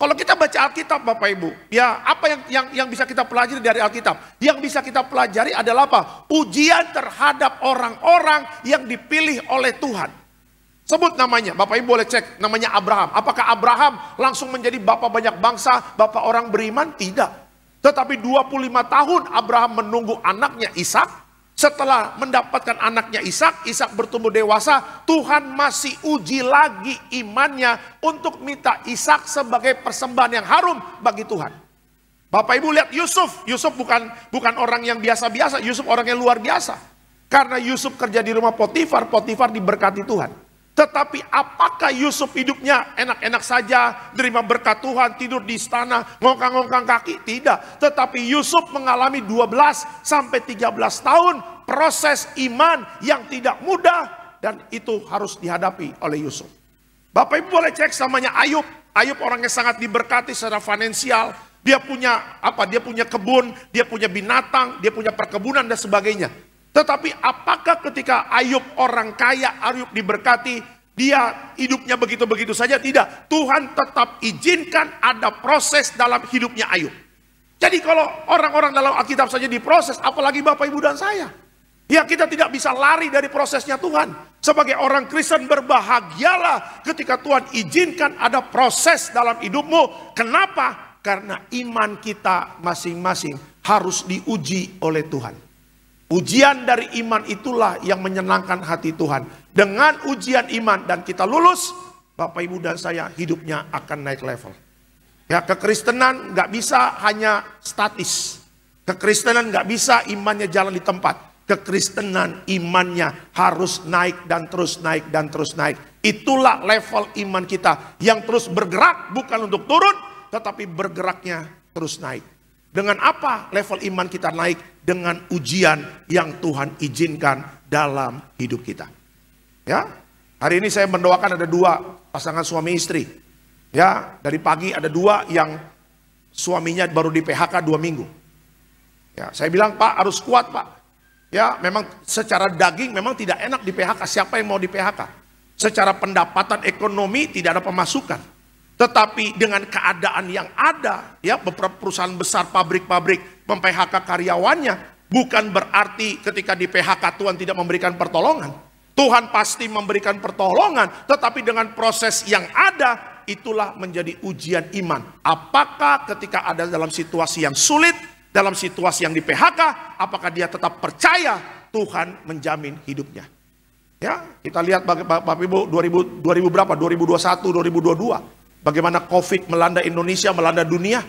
Kalau kita baca Alkitab Bapak Ibu, ya apa yang bisa kita pelajari dari Alkitab? Yang bisa kita pelajari adalah apa? Ujian terhadap orang-orang yang dipilih oleh Tuhan. Sebut namanya, Bapak Ibu boleh cek namanya Abraham. Apakah Abraham langsung menjadi bapak banyak bangsa, bapak orang beriman? Tidak. Tetapi 25 tahun Abraham menunggu anaknya Ishak. Setelah mendapatkan anaknya Ishak, Ishak bertumbuh dewasa, Tuhan masih uji lagi imannya untuk minta Ishak sebagai persembahan yang harum bagi Tuhan. Bapak Ibu lihat Yusuf. Yusuf bukan orang yang biasa-biasa, Yusuf orang yang luar biasa. Karena Yusuf kerja di rumah Potifar, Potifar diberkati Tuhan. Tetapi apakah Yusuf hidupnya enak-enak saja, terima berkat Tuhan, tidur di istana, ngongkang-ngongkang kaki? Tidak. Tetapi Yusuf mengalami 12 sampai 13 tahun proses iman yang tidak mudah, dan itu harus dihadapi oleh Yusuf. Bapak Ibu boleh cek namanya Ayub. Ayub orangnya sangat diberkati secara finansial. Dia punya Dia punya kebun, dia punya binatang, dia punya perkebunan dan sebagainya. Tetapi apakah ketika Ayub orang kaya, Ayub diberkati, dia hidupnya begitu-begitu saja? Tidak. Tuhan tetap izinkan ada proses dalam hidupnya Ayub. Jadi kalau orang-orang dalam Alkitab saja diproses, apalagi Bapak Ibu dan saya. Ya, kita tidak bisa lari dari prosesnya Tuhan. Sebagai orang Kristen berbahagialah ketika Tuhan izinkan ada proses dalam hidupmu. Kenapa? Karena iman kita masing-masing harus diuji oleh Tuhan. Ujian dari iman itulah yang menyenangkan hati Tuhan. Dengan ujian iman dan kita lulus, Bapak Ibu dan saya hidupnya akan naik level. Ya, kekristenan nggak bisa hanya statis. Kekristenan nggak bisa imannya jalan di tempat. Kekristenan imannya harus naik dan terus naik dan terus naik. Itulah level iman kita yang terus bergerak, bukan untuk turun, tetapi bergeraknya terus naik. Dengan apa level iman kita naik? Dengan ujian yang Tuhan izinkan dalam hidup kita. Ya, hari ini saya mendoakan ada 2 pasangan suami istri. Ya, dari pagi ada 2 yang suaminya baru di PHK 2 minggu. Ya, saya bilang, Pak harus kuat Pak. Ya, memang secara daging memang tidak enak di PHK. Siapa yang mau di PHK? Secara pendapatan ekonomi tidak ada pemasukan. Tetapi dengan keadaan yang ada, ya beberapa perusahaan besar pabrik-pabrik mem-PHK karyawannya, bukan berarti ketika di PHK Tuhan tidak memberikan pertolongan. Tuhan pasti memberikan pertolongan, tetapi dengan proses yang ada, itulah menjadi ujian iman. Apakah ketika ada dalam situasi yang sulit, dalam situasi yang di PHK, apakah dia tetap percaya Tuhan menjamin hidupnya? Ya, kita lihat Bapak Ibu 2000 berapa? 2021, 2022. Bagaimana COVID melanda Indonesia, melanda dunia.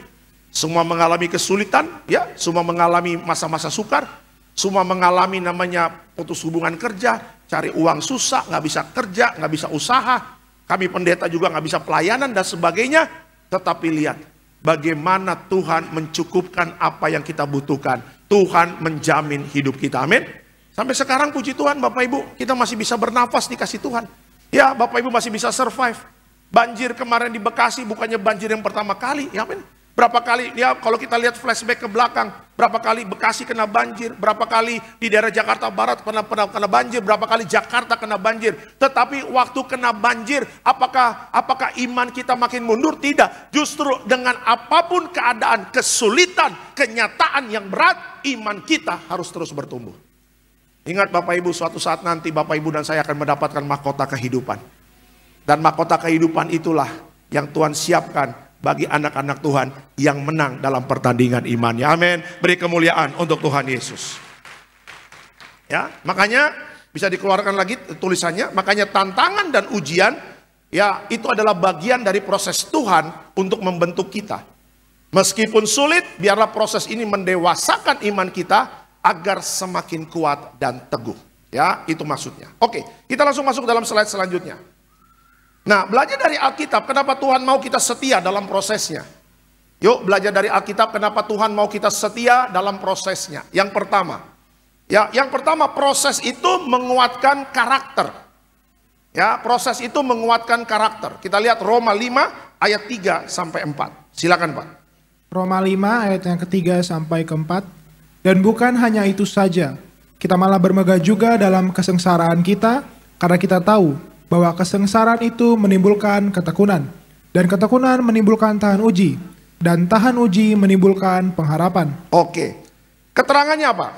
Semua mengalami kesulitan, ya, semua mengalami masa-masa sukar, semua mengalami namanya putus hubungan kerja, cari uang susah, nggak bisa kerja, nggak bisa usaha. Kami pendeta juga nggak bisa pelayanan dan sebagainya. Tetapi lihat, bagaimana Tuhan mencukupkan apa yang kita butuhkan. Tuhan menjamin hidup kita. Amin. Sampai sekarang puji Tuhan Bapak Ibu, kita masih bisa bernafas dikasih Tuhan. Ya, Bapak Ibu masih bisa survive. Banjir kemarin di Bekasi bukannya banjir yang pertama kali, ya amin. Berapa kali, ya kalau kita lihat flashback ke belakang, berapa kali Bekasi kena banjir, berapa kali di daerah Jakarta Barat kena banjir, berapa kali Jakarta kena banjir. Tetapi waktu kena banjir, apakah iman kita makin mundur? Tidak. Justru dengan apapun keadaan, kesulitan, kenyataan yang berat, iman kita harus terus bertumbuh. Ingat Bapak Ibu, suatu saat nanti Bapak Ibu dan saya akan mendapatkan mahkota kehidupan. Dan mahkota kehidupan itulah yang Tuhan siapkan bagi anak-anak Tuhan yang menang dalam pertandingan imannya. Amin. Beri kemuliaan untuk Tuhan Yesus. Ya, makanya bisa dikeluarkan lagi tulisannya. Makanya tantangan dan ujian, ya itu adalah bagian dari proses Tuhan untuk membentuk kita. Meskipun sulit, biarlah proses ini mendewasakan iman kita agar semakin kuat dan teguh. Ya, itu maksudnya. Oke, kita langsung masuk dalam slide selanjutnya. Nah, belajar dari Alkitab, kenapa Tuhan mau kita setia dalam prosesnya? Yuk, belajar dari Alkitab, kenapa Tuhan mau kita setia dalam prosesnya? Yang pertama, proses itu menguatkan karakter. Ya, proses itu menguatkan karakter. Kita lihat Roma 5 ayat 3 sampai 4. Silakan, Pak. Roma 5 ayat yang ketiga sampai keempat. Dan bukan hanya itu saja, kita malah bermegah juga dalam kesengsaraan kita, karena kita tahu bahwa kesengsaraan itu menimbulkan ketekunan, dan ketekunan menimbulkan tahan uji, dan tahan uji menimbulkan pengharapan. Oke, keterangannya apa?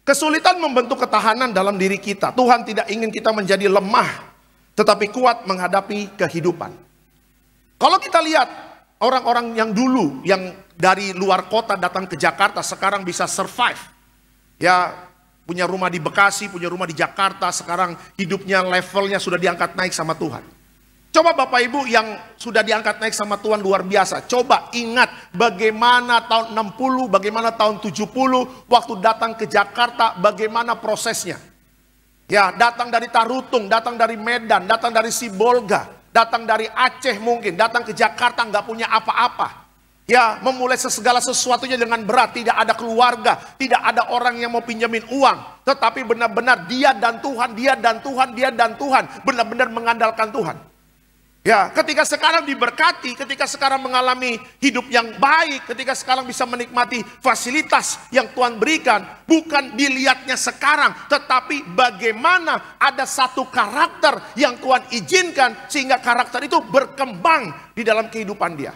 Kesulitan membentuk ketahanan dalam diri kita. Tuhan tidak ingin kita menjadi lemah, tetapi kuat menghadapi kehidupan. Kalau kita lihat orang-orang yang dulu, yang dari luar kota datang ke Jakarta, sekarang bisa survive. Ya, punya rumah di Bekasi, punya rumah di Jakarta, sekarang hidupnya levelnya sudah diangkat naik sama Tuhan. Coba Bapak Ibu yang sudah diangkat naik sama Tuhan luar biasa. Coba ingat bagaimana tahun 60, bagaimana tahun 70, waktu datang ke Jakarta, bagaimana prosesnya. Ya, datang dari Tarutung, datang dari Medan, datang dari Sibolga, datang dari Aceh mungkin, datang ke Jakarta nggak punya apa-apa. Ya, memulai segala sesuatunya dengan berat, tidak ada keluarga, tidak ada orang yang mau pinjamin uang. Tetapi benar-benar dia dan Tuhan, dia dan Tuhan, dia dan Tuhan. Benar-benar mengandalkan Tuhan. Ya, ketika sekarang diberkati, ketika sekarang mengalami hidup yang baik, ketika sekarang bisa menikmati fasilitas yang Tuhan berikan, bukan dilihatnya sekarang, tetapi bagaimana ada satu karakter yang Tuhan izinkan, sehingga karakter itu berkembang di dalam kehidupan dia.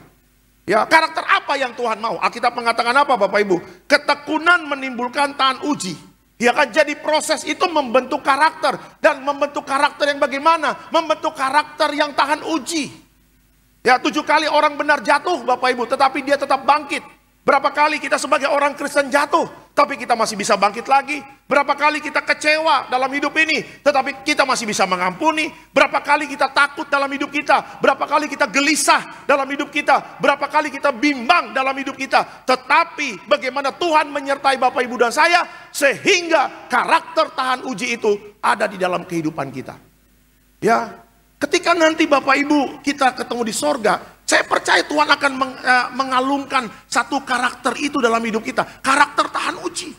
Ya, karakter apa yang Tuhan mau? Alkitab mengatakan apa Bapak Ibu? Ketekunan menimbulkan tahan uji. Ya kan, jadi proses itu membentuk karakter. Dan membentuk karakter yang bagaimana? Membentuk karakter yang tahan uji. Ya, 7 kali orang benar jatuh Bapak Ibu, tetapi dia tetap bangkit. Berapa kali kita sebagai orang Kristen jatuh, tapi kita masih bisa bangkit lagi. Berapa kali kita kecewa dalam hidup ini, tetapi kita masih bisa mengampuni. Berapa kali kita takut dalam hidup kita, berapa kali kita gelisah dalam hidup kita, berapa kali kita bimbang dalam hidup kita. Tetapi bagaimana Tuhan menyertai Bapak Ibu dan saya, sehingga karakter tahan uji itu ada di dalam kehidupan kita. Ya, ketika nanti Bapak Ibu kita ketemu di sorga, saya percaya Tuhan akan mengalungkan satu karakter itu dalam hidup kita. Karakter tahan uji.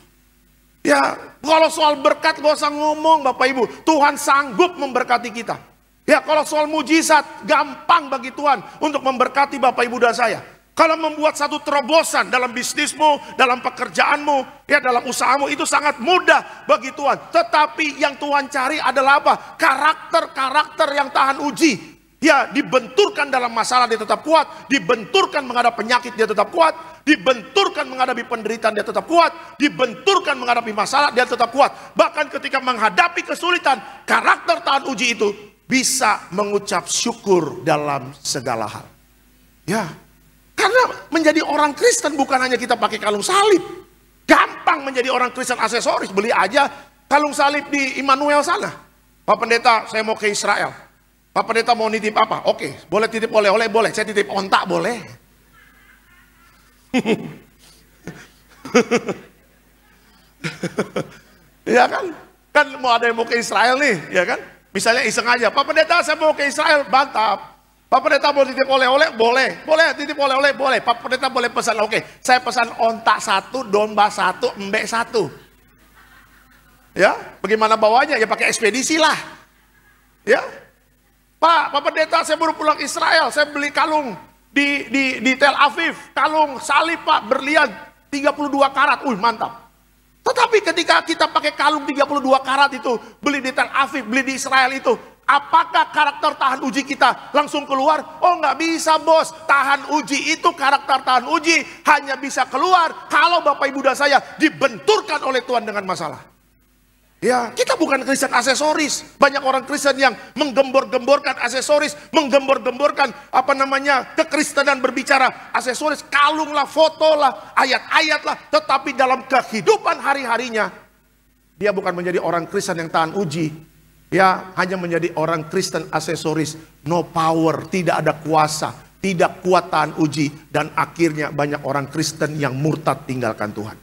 Ya, kalau soal berkat gak usah ngomong Bapak Ibu. Tuhan sanggup memberkati kita. Ya, kalau soal mujizat, gampang bagi Tuhan untuk memberkati Bapak Ibu dan saya. Kalau membuat satu terobosan dalam bisnismu, dalam pekerjaanmu, ya dalam usahamu, itu sangat mudah bagi Tuhan. Tetapi yang Tuhan cari adalah apa? Karakter-karakter yang tahan uji. Ya, dibenturkan dalam masalah dia tetap kuat, dibenturkan menghadapi penyakit dia tetap kuat, dibenturkan menghadapi penderitaan dia tetap kuat, dibenturkan menghadapi masalah dia tetap kuat. Bahkan ketika menghadapi kesulitan, karakter tahan uji itu bisa mengucap syukur dalam segala hal. Ya, karena menjadi orang Kristen bukan hanya kita pakai kalung salib. Gampang menjadi orang Kristen aksesoris, beli aja kalung salib di Immanuel sana. Pak Pendeta, saya mau ke Israel. Pak Pendeta mau nitip apa? Oke, boleh titip oleh-oleh, boleh. Saya titip ontak, boleh. Ya kan? Kan mau ada yang mau ke Israel nih, ya kan? Misalnya iseng aja, Pak Pendeta saya mau ke Israel, mantap. Pak Pendeta boleh titip oleh-oleh? Boleh. Boleh titip oleh-oleh? Boleh. Pak Pendeta boleh pesan? Oke, saya pesan ontak 1, domba 1, embek 1. Ya, bagaimana bawanya? Ya pakai ekspedisi lah. Ya, Pak Pendeta, saya baru pulang Israel, saya beli kalung di Tel Aviv, kalung salib Pak, berlian 32 karat, mantap. Tetapi ketika kita pakai kalung 32 karat itu, beli di Tel Aviv, beli di Israel itu, apakah karakter tahan uji kita langsung keluar? Oh, nggak bisa bos. Tahan uji itu, karakter tahan uji hanya bisa keluar kalau Bapak Ibu dan saya dibenturkan oleh Tuhan dengan masalah. Ya, kita bukan Kristen aksesoris. Banyak orang Kristen yang menggembor-gemborkan aksesoris, menggembor-gemborkan kekristenan berbicara aksesoris, kalung lah, foto lah, ayat-ayat lah. Tetapi dalam kehidupan hari-harinya, dia bukan menjadi orang Kristen yang tahan uji. Ya, hanya menjadi orang Kristen aksesoris, no power, tidak ada kuasa, tidak kuat tahan uji. Dan akhirnya banyak orang Kristen yang murtad tinggalkan Tuhan.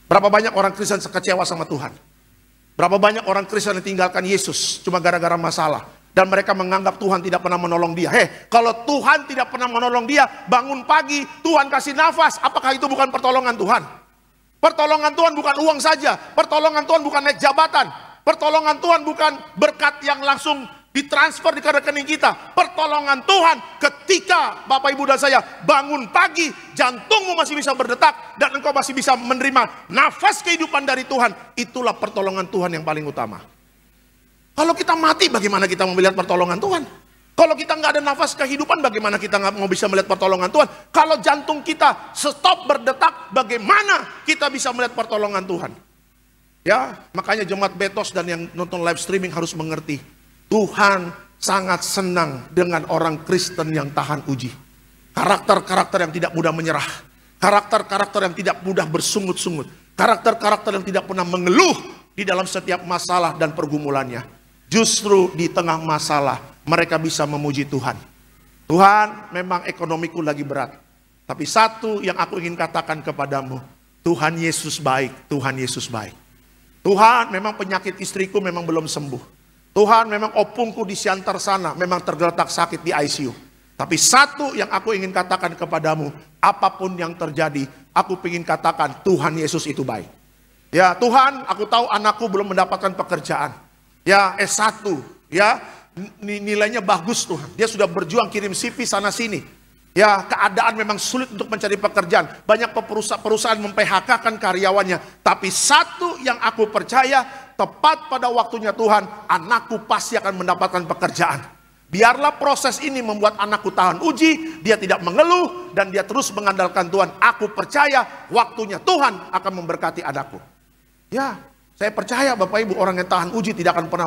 Berapa banyak orang Kristen kecewa sama Tuhan? Berapa banyak orang Kristen yang tinggalkan Yesus cuma gara-gara masalah. Dan mereka menganggap Tuhan tidak pernah menolong dia. Kalau Tuhan tidak pernah menolong dia, bangun pagi, Tuhan kasih nafas. Apakah itu bukan pertolongan Tuhan? Pertolongan Tuhan bukan uang saja. Pertolongan Tuhan bukan naik jabatan. Pertolongan Tuhan bukan berkat yang langsung ditransfer di rekening kita. Pertolongan Tuhan ketika Bapak Ibu dan saya bangun pagi, jantungmu masih bisa berdetak dan engkau masih bisa menerima nafas kehidupan dari Tuhan. Itulah pertolongan Tuhan yang paling utama. Kalau kita mati, bagaimana kita mau melihat pertolongan Tuhan? Kalau kita nggak ada nafas kehidupan, bagaimana kita nggak mau bisa melihat pertolongan Tuhan? Kalau jantung kita stop berdetak, bagaimana kita bisa melihat pertolongan Tuhan? Ya, makanya jemaat Betos dan yang nonton live streaming harus mengerti. Tuhan sangat senang dengan orang Kristen yang tahan uji. Karakter-karakter yang tidak mudah menyerah. Karakter-karakter yang tidak mudah bersungut-sungut. Karakter-karakter yang tidak pernah mengeluh di dalam setiap masalah dan pergumulannya. Justru di tengah masalah mereka bisa memuji Tuhan. Tuhan, memang ekonomiku lagi berat. Tapi satu yang aku ingin katakan kepadamu, Tuhan Yesus baik, Tuhan Yesus baik. Tuhan, memang penyakit istriku memang belum sembuh. Tuhan, memang opungku di Siantar sana memang tergeletak sakit di ICU. Tapi satu yang aku ingin katakan kepadamu, apapun yang terjadi, aku ingin katakan Tuhan Yesus itu baik. Ya Tuhan, aku tahu anakku belum mendapatkan pekerjaan. Ya S1, ya nilainya bagus Tuhan. Dia sudah berjuang kirim CV sana sini. Ya keadaan memang sulit untuk mencari pekerjaan. Banyak perusahaan mem-PHK-kan karyawannya. Tapi satu yang aku percaya, tepat pada waktunya Tuhan, anakku pasti akan mendapatkan pekerjaan. Biarlah proses ini membuat anakku tahan uji, dia tidak mengeluh, dan dia terus mengandalkan Tuhan. Aku percaya waktunya Tuhan akan memberkati anakku. Ya, saya percaya Bapak Ibu, orang yang tahan uji tidak akan pernah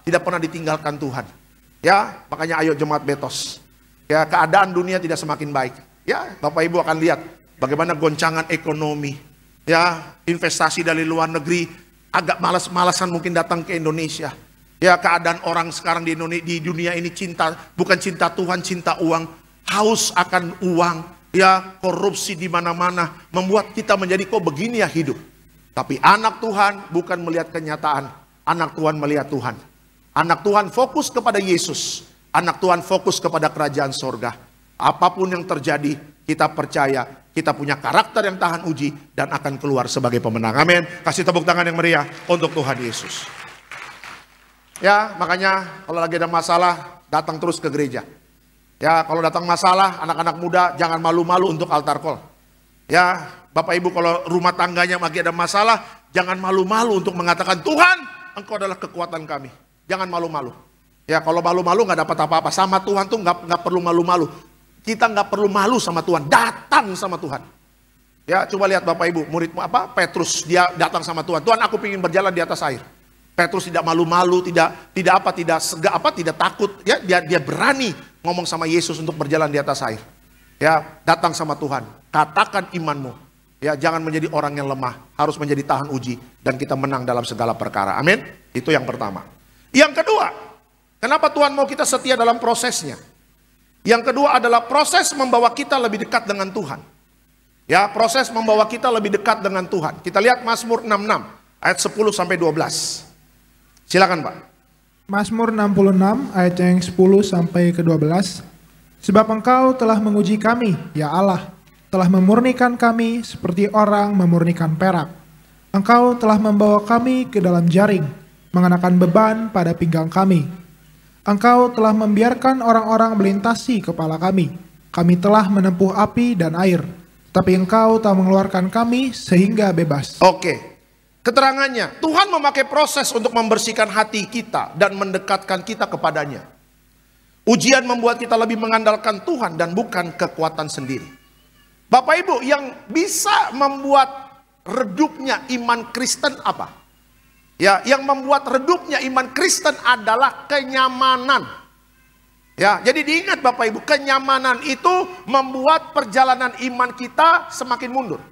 tidak pernah ditinggalkan Tuhan. Ya, makanya ayo jemaat Betos. Ya, keadaan dunia tidak semakin baik. Ya, Bapak Ibu akan lihat bagaimana goncangan ekonomi. Ya, investasi dari luar negeri agak malas-malasan mungkin datang ke Indonesia. Ya, keadaan orang sekarang di dunia ini bukan cinta Tuhan, cinta uang. Haus akan uang. Ya, korupsi di mana-mana membuat kita menjadi kok begini ya hidup. Tapi anak Tuhan bukan melihat kenyataan. Anak Tuhan melihat Tuhan. Anak Tuhan fokus kepada Yesus. Anak Tuhan fokus kepada kerajaan sorga. Apapun yang terjadi, kita percaya kita punya karakter yang tahan uji dan akan keluar sebagai pemenang. Amin. Kasih tepuk tangan yang meriah untuk Tuhan Yesus. Ya, makanya kalau lagi ada masalah, datang terus ke gereja. Ya, kalau datang masalah, anak-anak muda jangan malu-malu untuk altar call. Ya, Bapak Ibu kalau rumah tangganya lagi ada masalah, jangan malu-malu untuk mengatakan, Tuhan, Engkau adalah kekuatan kami. Jangan malu-malu. Ya, kalau malu-malu nggak dapat apa-apa. Sama Tuhan tuh nggak perlu malu-malu. Kita nggak perlu malu sama Tuhan. Datang sama Tuhan. Ya, coba lihat Bapak Ibu, muridmu Petrus, dia datang sama Tuhan. Tuhan, aku ingin berjalan di atas air. Petrus tidak malu-malu, tidak takut. Ya, dia berani ngomong sama Yesus untuk berjalan di atas air. Ya, datang sama Tuhan. Katakan imanmu. Ya, jangan menjadi orang yang lemah. Harus menjadi tahan uji dan kita menang dalam segala perkara. Amin. Itu yang pertama. Yang kedua, kenapa Tuhan mau kita setia dalam prosesnya? Yang kedua adalah proses membawa kita lebih dekat dengan Tuhan. Ya, proses membawa kita lebih dekat dengan Tuhan. Kita lihat Mazmur 66 ayat 10 sampai 12. Silakan Pak. Mazmur 66 ayat yang 10 sampai ke 12. Sebab Engkau telah menguji kami, ya Allah, telah memurnikan kami seperti orang memurnikan perak. Engkau telah membawa kami ke dalam jaring, mengenakan beban pada pinggang kami. Engkau telah membiarkan orang-orang melintasi kepala kami. Kami telah menempuh api dan air, tapi Engkau telah mengeluarkan kami sehingga bebas. Oke. Keterangannya, Tuhan memakai proses untuk membersihkan hati kita dan mendekatkan kita kepadanya. Ujian membuat kita lebih mengandalkan Tuhan dan bukan kekuatan sendiri. Bapak Ibu, yang bisa membuat redupnya iman Kristen apa? Ya, yang membuat redupnya iman Kristen adalah kenyamanan. Ya, jadi diingat Bapak Ibu, kenyamanan itu membuat perjalanan iman kita semakin mundur.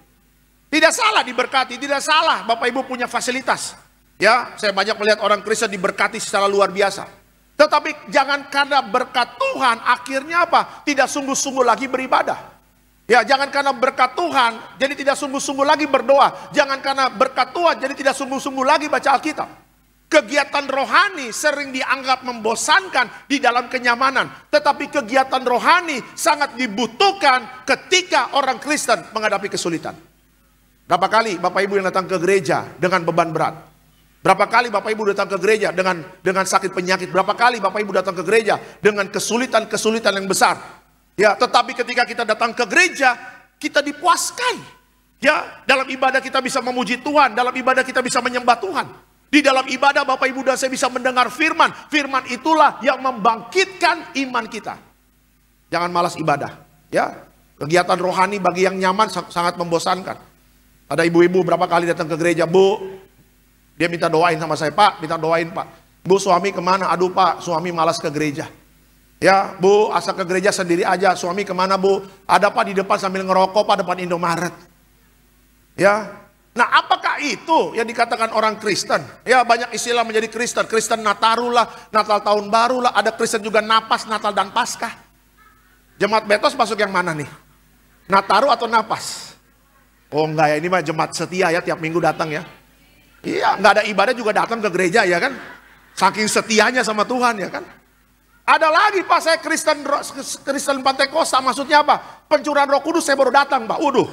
Tidak salah diberkati, tidak salah Bapak Ibu punya fasilitas. Ya, saya banyak melihat orang Kristen diberkati secara luar biasa. Tetapi jangan karena berkat Tuhan akhirnya apa? Tidak sungguh-sungguh lagi beribadah. Ya, jangan karena berkat Tuhan jadi tidak sungguh-sungguh lagi berdoa. Jangan karena berkat Tuhan jadi tidak sungguh-sungguh lagi baca Alkitab. Kegiatan rohani sering dianggap membosankan di dalam kenyamanan. Tetapi kegiatan rohani sangat dibutuhkan ketika orang Kristen menghadapi kesulitan. Berapa kali Bapak Ibu yang datang ke gereja dengan beban berat? Berapa kali Bapak Ibu datang ke gereja dengan sakit penyakit? Berapa kali Bapak Ibu datang ke gereja dengan kesulitan-kesulitan yang besar? Ya, tetapi ketika kita datang ke gereja, kita dipuaskan. Ya, dalam ibadah kita bisa memuji Tuhan, dalam ibadah kita bisa menyembah Tuhan. Di dalam ibadah Bapak Ibu dan saya bisa mendengar firman. Firman itulah yang membangkitkan iman kita. Jangan malas ibadah. Ya, kegiatan rohani bagi yang nyaman sangat membosankan. Ada ibu-ibu berapa kali datang ke gereja, Bu, dia minta doain sama saya, Pak, minta doain Pak. Bu, suami kemana? Aduh Pak, suami malas ke gereja. Ya, Bu, asal ke gereja sendiri aja. Suami kemana Bu? Ada Pak di depan sambil ngerokok Pak, depan Indomaret. Ya, nah apakah itu yang dikatakan orang Kristen? Ya, banyak istilah menjadi Kristen. Kristen Nataru lah, Natal Tahun Baru lah. Ada Kristen juga Napas, Natal dan Paskah. Jemaat Betos masuk yang mana nih? Nataru atau Napas? Oh enggak ya, ini mah jemaat setia ya, tiap minggu datang ya. Iya, nggak ada ibadah juga datang ke gereja ya kan. Saking setianya sama Tuhan ya kan. Ada lagi Pak, saya Kristen Pantekosta, maksudnya apa? Pencurahan Roh Kudus saya baru datang Pak. Waduh,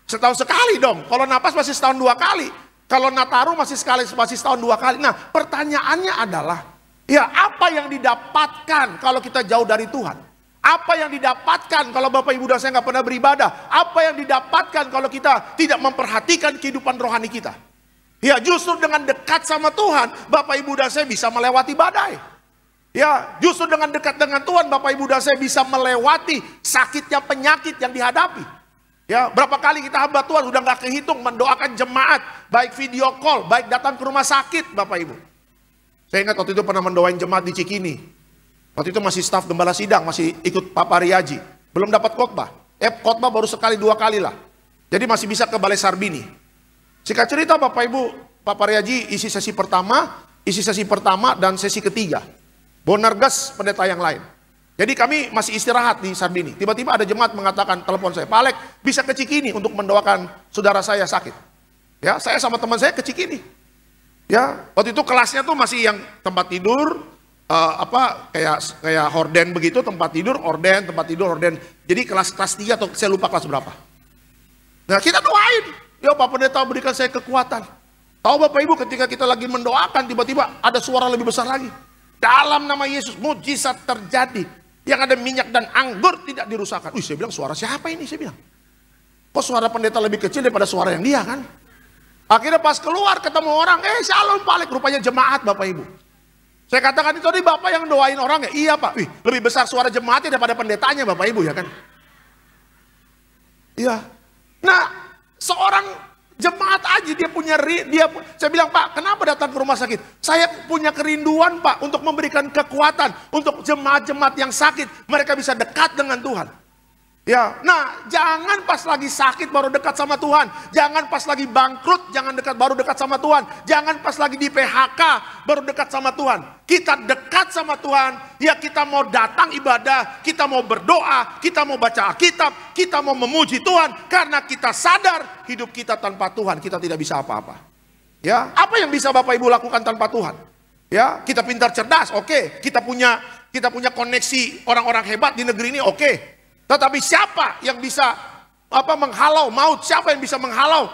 setahun sekali dong. Kalau Napas masih setahun 2 kali. Kalau Nataru masih setahun 2 kali. Nah pertanyaannya adalah, ya apa yang didapatkan kalau kita jauh dari Tuhan? Apa yang didapatkan kalau Bapak Ibu dan saya nggak pernah beribadah? Apa yang didapatkan kalau kita tidak memperhatikan kehidupan rohani kita? Ya, justru dengan dekat sama Tuhan, Bapak Ibu dan saya bisa melewati badai. Ya, justru dengan dekat dengan Tuhan, Bapak Ibu dan saya bisa melewati sakitnya penyakit yang dihadapi. Ya, berapa kali kita hamba Tuhan udah nggak kehitung mendoakan jemaat, baik video call, baik datang ke rumah sakit, Bapak Ibu. Saya ingat waktu itu pernah mendoain jemaat di Cikini. Waktu itu masih staf gembala sidang, masih ikut Pak Pariaji. Belum dapat khotbah. Khotbah baru sekali 2 kali lah. Jadi masih bisa ke Balai Sarbini. Singkat cerita Bapak Ibu, Pak Pariaji isi sesi pertama dan sesi ketiga. Bonargas pendeta yang lain. Jadi kami masih istirahat di Sarbini. Tiba-tiba ada jemaat mengatakan, telepon saya, Pak Alek bisa ke Cikini untuk mendoakan saudara saya sakit. Ya, saya sama teman saya ke Cikini. Ya, waktu itu kelasnya tuh masih yang tempat tidur, kayak horden begitu, tempat tidur, orden. Jadi kelas 3 atau saya lupa kelas berapa. Nah kita doain, ya Pak Pendeta berikan saya kekuatan. Tahu Bapak Ibu, ketika kita lagi mendoakan, tiba-tiba ada suara lebih besar lagi. Dalam nama Yesus, mujizat terjadi. Yang ada minyak dan anggur tidak dirusakkan. Saya bilang, suara siapa ini? Saya bilang, kok suara pendeta lebih kecil daripada suara yang dia kan? Akhirnya pas keluar ketemu orang, shalom Pak Alek, rupanya jemaat Bapak Ibu. Saya katakan, itu tadi Bapak yang doain orang ya? Iya Pak. Lebih besar suara jemaatnya daripada pendetanya Bapak Ibu ya kan? Iya. Nah, seorang jemaat aja saya bilang, Pak, kenapa datang ke rumah sakit? Saya punya kerinduan Pak untuk memberikan kekuatan untuk jemaat-jemaat yang sakit, mereka bisa dekat dengan Tuhan. Ya, nah jangan pas lagi sakit baru dekat sama Tuhan. Jangan pas lagi bangkrut, baru dekat sama Tuhan. Jangan pas lagi di PHK baru dekat sama Tuhan. Kita dekat sama Tuhan, ya kita mau datang ibadah, kita mau berdoa, kita mau baca Alkitab, kita mau memuji Tuhan. Karena kita sadar hidup kita tanpa Tuhan, kita tidak bisa apa-apa. Ya, apa yang bisa Bapak Ibu lakukan tanpa Tuhan? Ya, kita pintar cerdas, oke. Kita punya koneksi orang-orang hebat di negeri ini, oke. Tetapi siapa yang bisa menghalau maut? Siapa yang bisa menghalau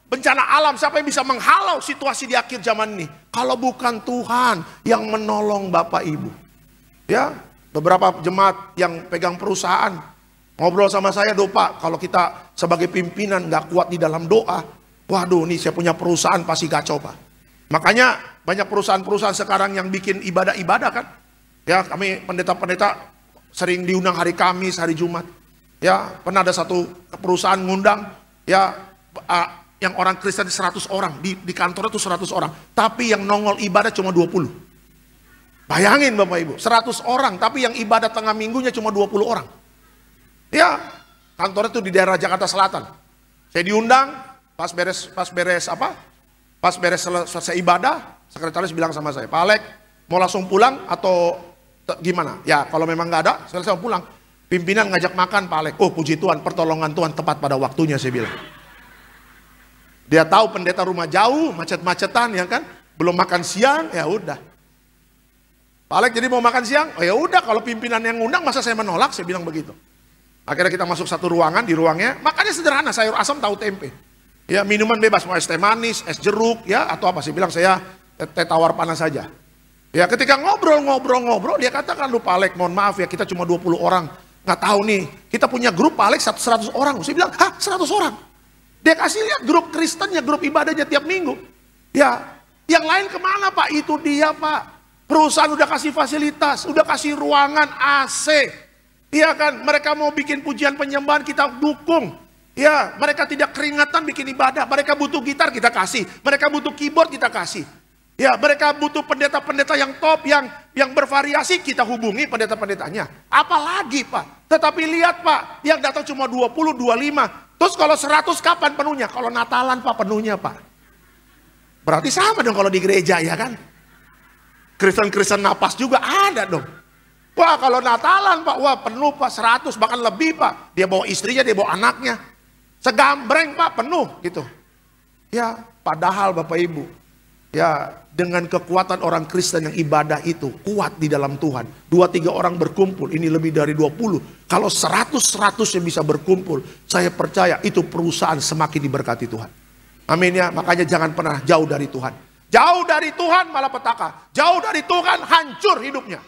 bencana alam? Siapa yang bisa menghalau situasi di akhir zaman ini? Kalau bukan Tuhan yang menolong Bapak Ibu. Ya, beberapa jemaat yang pegang perusahaan ngobrol sama saya, Pak, kalau kita sebagai pimpinan nggak kuat di dalam doa, waduh, nih saya punya perusahaan pasti kacau, Pak. Makanya banyak perusahaan-perusahaan sekarang yang bikin ibadah-ibadah kan. Ya, kami pendeta-pendeta sering diundang hari Kamis, hari Jumat. Ya, pernah ada satu perusahaan ngundang ya yang orang Kristen 100 orang, di kantor itu 100 orang. Tapi yang nongol ibadah cuma 20. Bayangin Bapak Ibu, 100 orang tapi yang ibadah tengah minggunya cuma 20 orang. Ya, kantornya itu di daerah Jakarta Selatan. Saya diundang pas beres selesai ibadah, sekretaris bilang sama saya, Pak Alek, mau langsung pulang atau gimana? Ya, kalau memang nggak ada, saya langsung pulang. Pimpinan ngajak makan, Pak Alek. Oh, puji Tuhan, pertolongan Tuhan tepat pada waktunya, saya bilang. Dia tahu pendeta rumah jauh, macet-macetan, ya kan? Belum makan siang, ya udah. Pak Alek jadi mau makan siang? Oh ya udah, kalau pimpinan yang ngundang, masa saya menolak? Saya bilang begitu. Akhirnya kita masuk satu ruangan, di ruangnya, makannya sederhana, sayur asam, tahu tempe. Ya, minuman bebas, mau es teh manis, es jeruk, ya, atau apa. Saya bilang saya teh tawar panas saja. Ya, ketika ngobrol, dia katakan, lu Pak Alek, mohon maaf ya, kita cuma 20 orang. Nggak tahu nih, kita punya grup Pak Alek 100 orang. Saya bilang, hah 100 orang? Dia kasih lihat grup Kristennya, grup ibadahnya tiap minggu. Ya, yang lain kemana Pak? Itu dia Pak. Perusahaan udah kasih fasilitas, udah kasih ruangan AC. Iya kan, mereka mau bikin pujian penyembahan, kita dukung. Ya, mereka tidak keringatan bikin ibadah. Mereka butuh gitar, kita kasih. Mereka butuh keyboard, kita kasih. Ya, mereka butuh pendeta-pendeta yang top, yang bervariasi, kita hubungi pendeta-pendetanya. Apalagi Pak. Tetapi lihat Pak, yang datang cuma 20, 25. Terus kalau 100 kapan penuhnya? Kalau Natalan Pak penuhnya Pak. Berarti sama dong kalau di gereja, ya kan? Kristen-Kristen napas juga ada dong. Wah, kalau Natalan Pak, wah penuh Pak, 100 bahkan lebih Pak. Dia bawa istrinya, dia bawa anaknya. Segambreng Pak, penuh gitu. Ya, padahal Bapak Ibu, ya dengan kekuatan orang Kristen yang ibadah itu kuat di dalam Tuhan. 2-3 orang berkumpul, ini lebih dari 20. Kalau 100 yang bisa berkumpul, saya percaya itu perusahaan semakin diberkati Tuhan. Amin ya, makanya jangan pernah jauh dari Tuhan. Jauh dari Tuhan malah petaka. Jauh dari Tuhan hancur hidupnya.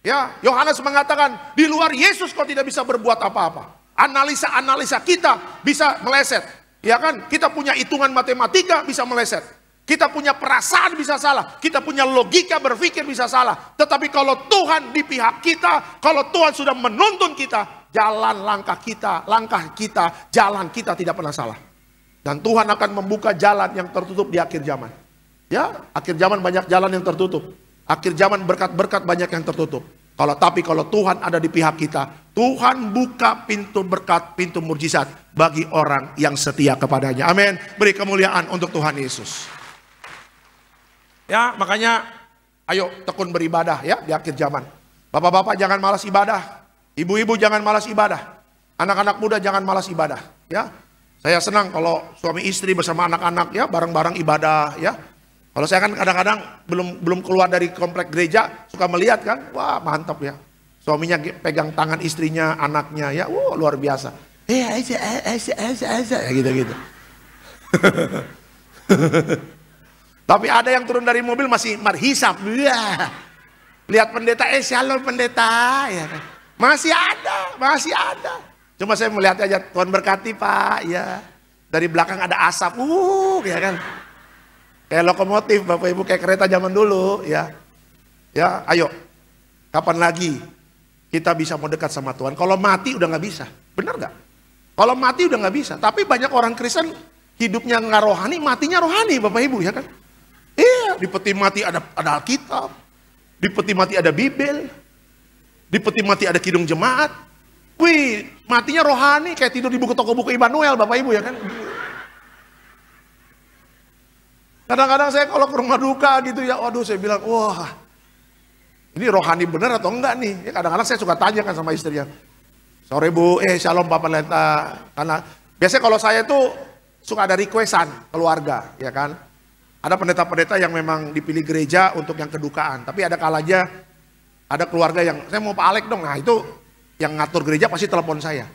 Ya, Yohanes mengatakan, di luar Yesus kau tidak bisa berbuat apa-apa. Analisa-analisa kita bisa meleset. Ya kan? Kita punya hitungan matematika bisa meleset. Kita punya perasaan bisa salah. Kita punya logika berpikir bisa salah. Tetapi kalau Tuhan di pihak kita, kalau Tuhan sudah menuntun kita, langkah kita, jalan kita tidak pernah salah. Dan Tuhan akan membuka jalan yang tertutup di akhir zaman. Ya, akhir zaman banyak jalan yang tertutup. Akhir zaman berkat-berkat banyak yang tertutup. Tapi kalau Tuhan ada di pihak kita, Tuhan buka pintu berkat, pintu mujizat bagi orang yang setia kepadanya. Amin. Beri kemuliaan untuk Tuhan Yesus. Ya, makanya ayo tekun beribadah ya di akhir zaman. Bapak-bapak jangan malas ibadah. Ibu-ibu jangan malas ibadah. Anak-anak muda jangan malas ibadah. Ya, saya senang kalau suami istri bersama anak-anak ya bareng-bareng ibadah ya. Kalau saya kan kadang-kadang belum keluar dari komplek gereja, suka melihat kan, wah mantap ya. Suaminya pegang tangan istrinya, anaknya ya, wah luar biasa. Ya gitu-gitu. Tapi ada yang turun dari mobil masih marhisap. Lihat pendeta, shalom pendeta. Ya kan. Masih ada. Cuma saya melihat aja, Tuhan berkati Pak. Ya. Dari belakang ada asap, ya kan. Kayak lokomotif Bapak Ibu, kayak kereta zaman dulu ya. Ya, ayo. Kapan lagi kita bisa mau dekat sama Tuhan? Kalau mati udah nggak bisa. Benar nggak? Kalau mati udah nggak bisa. Tapi banyak orang Kristen hidupnya nggak rohani, matinya rohani Bapak Ibu ya kan. Iya, di peti mati ada Alkitab. Di peti mati ada Bibel. Di peti mati ada kidung jemaat. Wih, matinya rohani kayak tidur di buku toko buku Immanuel Bapak Ibu ya kan. Kadang-kadang saya kalau ke rumah duka gitu ya, waduh saya bilang, wah ini rohani bener atau enggak nih? Ya, kadang-kadang saya suka tanya kan sama istrinya, sore Bu, shalom Pak Pendeta. Karena biasanya kalau saya tuh suka ada requestan keluarga, ya kan. Ada pendeta-pendeta yang memang dipilih gereja untuk yang kedukaan. Tapi ada kalanya ada keluarga yang, saya mau Pak Alek dong. Nah itu yang ngatur gereja pasti telepon saya.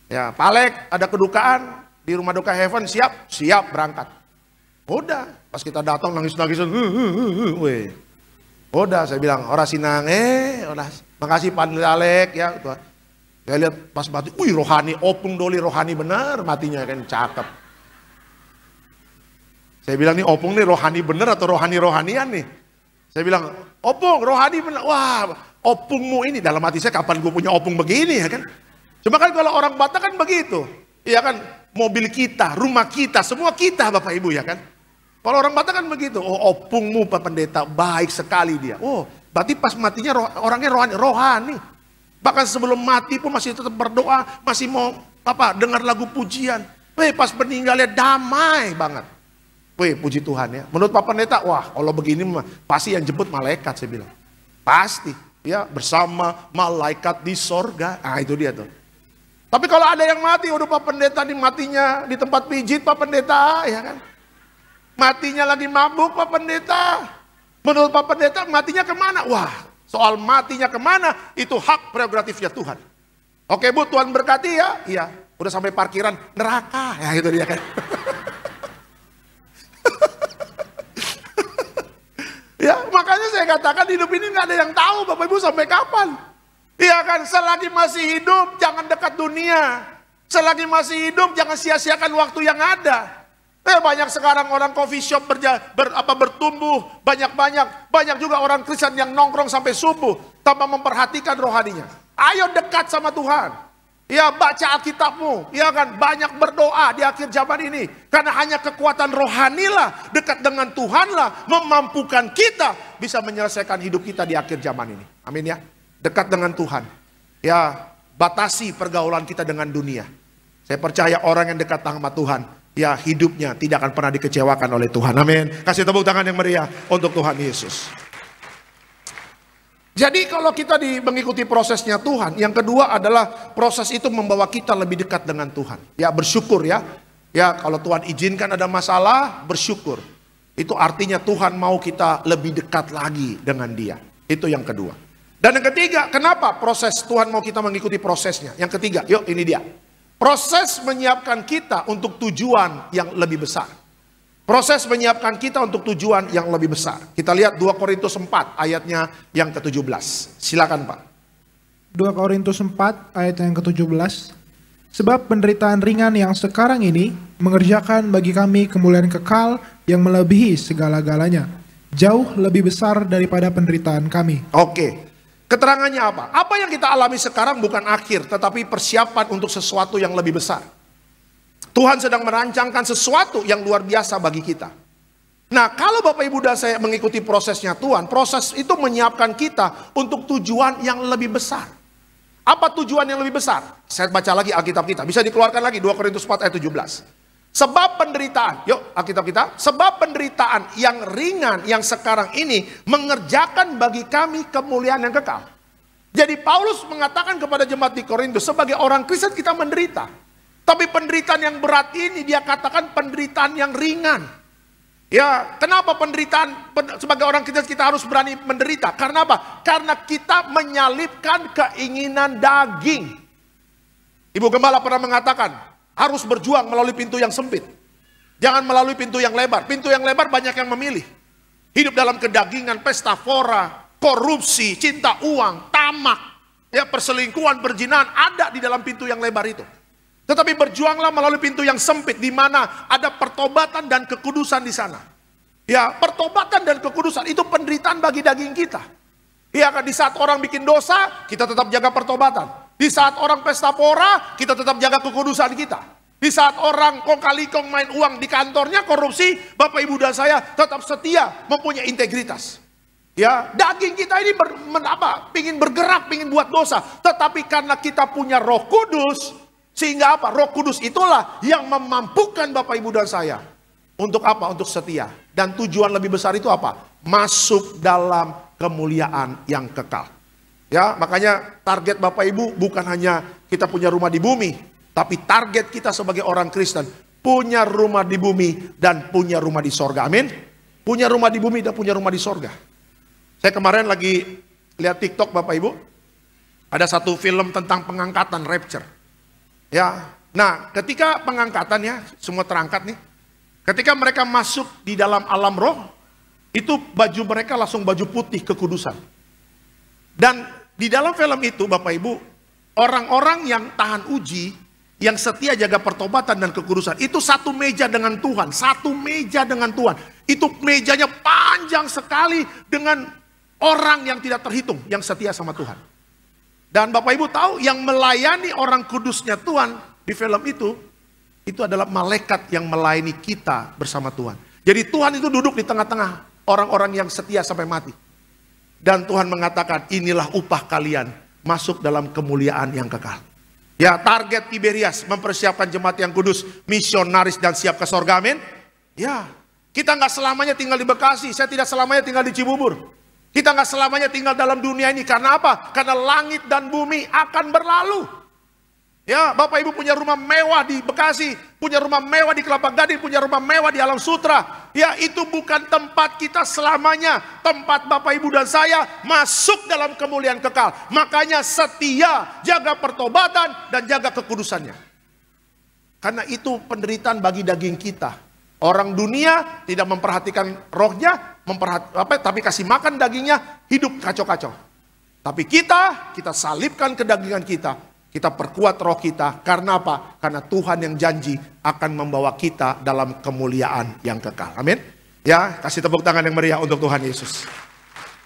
Ya Pak Alek ada kedukaan di rumah duka Heaven, siap berangkat. Udah, pas kita datang nangis-nangisan. Udah saya bilang, ora sinang, makasih Pak Alek ya. Saya lihat pas mati, wih rohani, opung doli rohani bener matinya kan, cakep. Saya bilang nih opung nih rohani bener atau rohani-rohanian nih. Saya bilang, opung rohani bener, wah opungmu ini. Dalam hati saya kapan gue punya opung begini ya kan. Cuma kan kalau orang Batak kan begitu. Iya kan, mobil kita, rumah kita, semua kita Bapak Ibu ya kan. Kalau orang Batak kan begitu, oh opungmu Pak Pendeta, baik sekali dia. Oh berarti pas matinya orangnya rohani. Bahkan sebelum mati pun masih tetap berdoa, masih mau dengar lagu pujian. Pas meninggalnya damai banget. Puji Tuhan ya. Menurut Pak Pendeta, wah kalau begini pasti yang jemput malaikat saya bilang. Pasti ya, bersama malaikat di sorga. Ah itu dia tuh. Tapi kalau ada yang mati, udah Pak Pendeta matinya di tempat pijit Pak Pendeta ya kan. Matinya lagi mabuk Pak Pendeta. Menurut Pak Pendeta matinya kemana? Wah soal matinya kemana itu hak prerogatifnya Tuhan. Oke Bu, Tuhan berkati ya. Iya, udah sampai parkiran neraka. Ya itu dia kan. Ya makanya saya katakan hidup ini nggak ada yang tahu Bapak Ibu sampai kapan. Iya kan, selagi masih hidup jangan dekat dunia. Selagi masih hidup jangan sia-siakan waktu yang ada. Banyak sekarang orang coffee shop bertumbuh banyak juga orang Kristen yang nongkrong sampai subuh tanpa memperhatikan rohaninya. Ayo dekat sama Tuhan. Ya baca Alkitabmu, ya kan, banyak berdoa di akhir zaman ini. Karena hanya kekuatan rohanilah, dekat dengan Tuhanlah memampukan kita bisa menyelesaikan hidup kita di akhir zaman ini. Amin ya. Dekat dengan Tuhan. Ya, batasi pergaulan kita dengan dunia. Saya percaya orang yang dekat sama Tuhan, ya hidupnya tidak akan pernah dikecewakan oleh Tuhan. Amin. Kasih tepuk tangan yang meriah untuk Tuhan Yesus. Jadi kalau kita mengikuti prosesnya Tuhan, yang kedua adalah proses itu membawa kita lebih dekat dengan Tuhan. Ya bersyukur ya. Ya kalau Tuhan izinkan ada masalah, bersyukur. Itu artinya Tuhan mau kita lebih dekat lagi dengan Dia. Itu yang kedua. Dan yang ketiga, kenapa proses Tuhan mau kita mengikuti prosesnya? Yang ketiga, yuk ini dia. Proses menyiapkan kita untuk tujuan yang lebih besar. Proses menyiapkan kita untuk tujuan yang lebih besar. Kita lihat 2 Korintus 4 ayatnya yang ke-17. Silakan Pak. 2 Korintus 4 ayat yang ke-17. Sebab penderitaan ringan yang sekarang ini mengerjakan bagi kami kemuliaan kekal yang melebihi segala-galanya. Jauh lebih besar daripada penderitaan kami. Oke. Keterangannya apa? Apa yang kita alami sekarang bukan akhir, tetapi persiapan untuk sesuatu yang lebih besar. Tuhan sedang merancangkan sesuatu yang luar biasa bagi kita. Nah, kalau Bapak Ibu dan saya mengikuti prosesnya Tuhan, proses itu menyiapkan kita untuk tujuan yang lebih besar. Apa tujuan yang lebih besar? Saya baca lagi Alkitab kita. Bisa dikeluarkan lagi 2 Korintus 4 ayat 17. Sebab penderitaan, yuk Alkitab kita. Sebab penderitaan yang ringan yang sekarang ini mengerjakan bagi kami kemuliaan yang kekal. Jadi Paulus mengatakan kepada jemaat di Korintus, sebagai orang Kristen kita menderita. Tapi penderitaan yang berat ini dia katakan penderitaan yang ringan. Ya, kenapa penderitaan sebagai orang kita harus berani menderita? Karena apa? Karena kita menyalipkan keinginan daging. Ibu Gembala pernah mengatakan, harus berjuang melalui pintu yang sempit. Jangan melalui pintu yang lebar. Pintu yang lebar banyak yang memilih. Hidup dalam kedagingan, pesta fora, korupsi, cinta uang, tamak, ya perselingkuhan, perzinahan ada di dalam pintu yang lebar itu. Tetapi berjuanglah melalui pintu yang sempit, di mana ada pertobatan dan kekudusan di sana. Ya, pertobatan dan kekudusan itu penderitaan bagi daging kita. Ya, di saat orang bikin dosa, kita tetap jaga pertobatan. Di saat orang pesta pora, kita tetap jaga kekudusan kita. Di saat orang kong kali kong main uang di kantornya, korupsi, Bapak Ibu dan saya tetap setia, mempunyai integritas. Ya, daging kita ini pingin bergerak, pingin buat dosa. Tetapi karena kita punya Roh Kudus, sehingga apa? Roh Kudus itulah yang memampukan Bapak Ibu dan saya. Untuk apa? Untuk setia. Dan tujuan lebih besar itu apa? Masuk dalam kemuliaan yang kekal. Ya, makanya target Bapak Ibu bukan hanya kita punya rumah di bumi. Tapi target kita sebagai orang Kristen, punya rumah di bumi dan punya rumah di sorga. Amin. Punya rumah di bumi dan punya rumah di sorga. Saya kemarin lagi lihat TikTok Bapak Ibu. Ada satu film tentang pengangkatan, rapture. Ya, nah ketika pengangkatan ya, semua terangkat nih. Ketika mereka masuk di dalam alam roh, itu baju mereka langsung baju putih kekudusan. Dan di dalam film itu Bapak Ibu, orang-orang yang tahan uji, yang setia jaga pertobatan dan kekudusan, itu satu meja dengan Tuhan, satu meja dengan Tuhan. Itu mejanya panjang sekali dengan orang yang tidak terhitung, yang setia sama Tuhan. Dan Bapak Ibu tahu, yang melayani orang kudusnya Tuhan di film itu adalah malaikat yang melayani kita bersama Tuhan. Jadi Tuhan itu duduk di tengah-tengah orang-orang yang setia sampai mati. Dan Tuhan mengatakan, inilah upah kalian masuk dalam kemuliaan yang kekal. Ya, target Tiberias mempersiapkan jemaat yang kudus, misionaris dan siap ke sorga, amin. Ya, kita nggak selamanya tinggal di Bekasi, saya tidak selamanya tinggal di Cibubur. Kita nggak selamanya tinggal dalam dunia ini, karena apa? Karena langit dan bumi akan berlalu. Ya, Bapak Ibu punya rumah mewah di Bekasi, punya rumah mewah di Kelapa Gading, punya rumah mewah di Alam Sutra. Ya, itu bukan tempat kita selamanya. Tempat Bapak Ibu dan saya masuk dalam kemuliaan kekal. Makanya setia, jaga pertobatan dan jaga kekudusannya. Karena itu penderitaan bagi daging kita. Orang dunia tidak memperhatikan rohnya, tapi kasih makan dagingnya, hidup kacau-kacau. Tapi kita salibkan kedagingan kita. Kita perkuat roh kita, karena apa? Karena Tuhan yang janji akan membawa kita dalam kemuliaan yang kekal. Amin. Ya, kasih tepuk tangan yang meriah untuk Tuhan Yesus.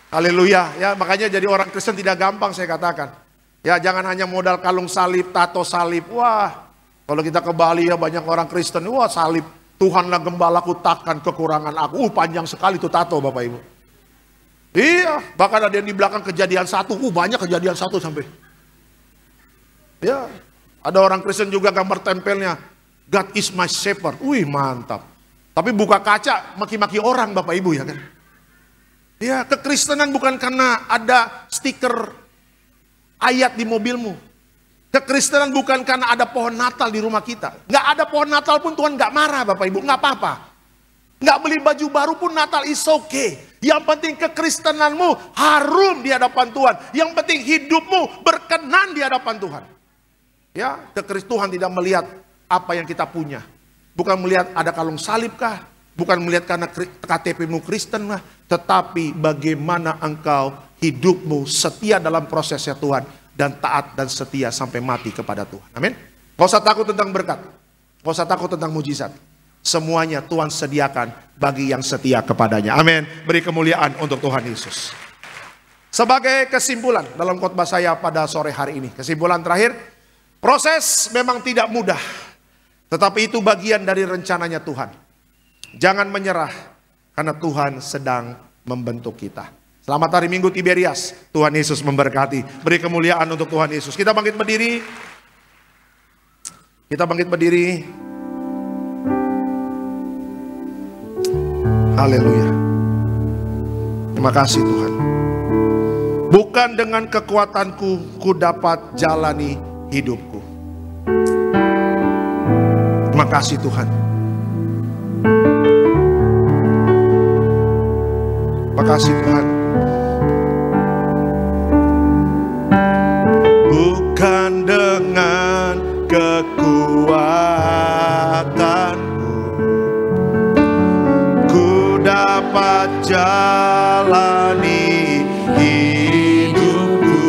Haleluya. Ya, makanya jadi orang Kristen tidak gampang saya katakan. Ya, jangan hanya modal kalung salib, tato salib. Wah, kalau kita ke Bali ya banyak orang Kristen. Wah, salib. Tuhanlah gembalaku, takkan kekurangan aku. Panjang sekali itu tato Bapak Ibu. Iya, bahkan ada yang di belakang Kejadian 1. Banyak Kejadian 1 sampai. Ya, ada orang Kristen juga gambar tempelnya, God is my shepherd. Wih, mantap. Tapi buka kaca maki-maki orang Bapak Ibu ya kan. Ya, kekristenan bukan karena ada stiker ayat di mobilmu. Kekristenan bukan karena ada pohon Natal di rumah kita. Nggak ada pohon Natal pun Tuhan nggak marah Bapak Ibu, nggak apa-apa. Nggak beli baju baru pun Natal is okay. Yang penting kekristenanmu harum di hadapan Tuhan. Yang penting hidupmu berkenan di hadapan Tuhan. Ya, Tuhan tidak melihat apa yang kita punya. Bukan melihat ada kalung salib kah? Bukan melihat karena KTP-mu Kristen lah. Tetapi bagaimana engkau hidupmu setia dalam prosesnya Tuhan. Dan taat dan setia sampai mati kepada Tuhan. Amin. Gak usah takut tentang berkat. Gak usah takut tentang mujizat. Semuanya Tuhan sediakan bagi yang setia kepadanya. Amin. Beri kemuliaan untuk Tuhan Yesus. Sebagai kesimpulan dalam khotbah saya pada sore hari ini. Kesimpulan terakhir. Proses memang tidak mudah, tetapi itu bagian dari rencananya Tuhan. Jangan menyerah, karena Tuhan sedang membentuk kita. Selamat hari Minggu Tiberias, Tuhan Yesus memberkati. Beri kemuliaan untuk Tuhan Yesus. Kita bangkit berdiri. Kita bangkit berdiri. Haleluya. Terima kasih Tuhan. Bukan dengan kekuatanku ku dapat jalani hidupku. Terima kasih Tuhan. Terima kasih Tuhan. Bukan dengan kekuatanmu ku dapat jalani hidupku.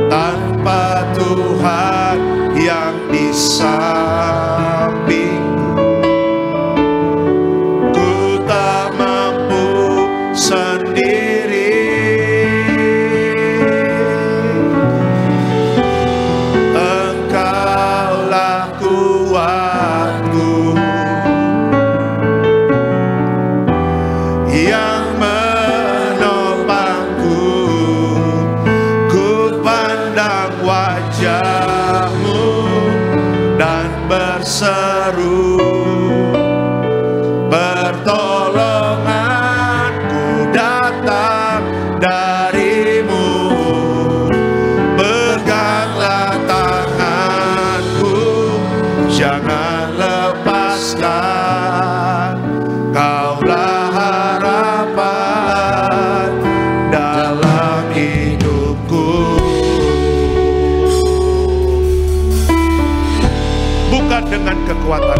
Tanpa Tuhan yang di sampingku, ku tak mampu sendiri. Engkaulah kuatku yang menopangku. Ku pandang wajah-Mu dan berseru, pertolonganku datang dari-Mu. Peganglah tanganku, jangan lepaskan. Kau bukan dengan kekuatan,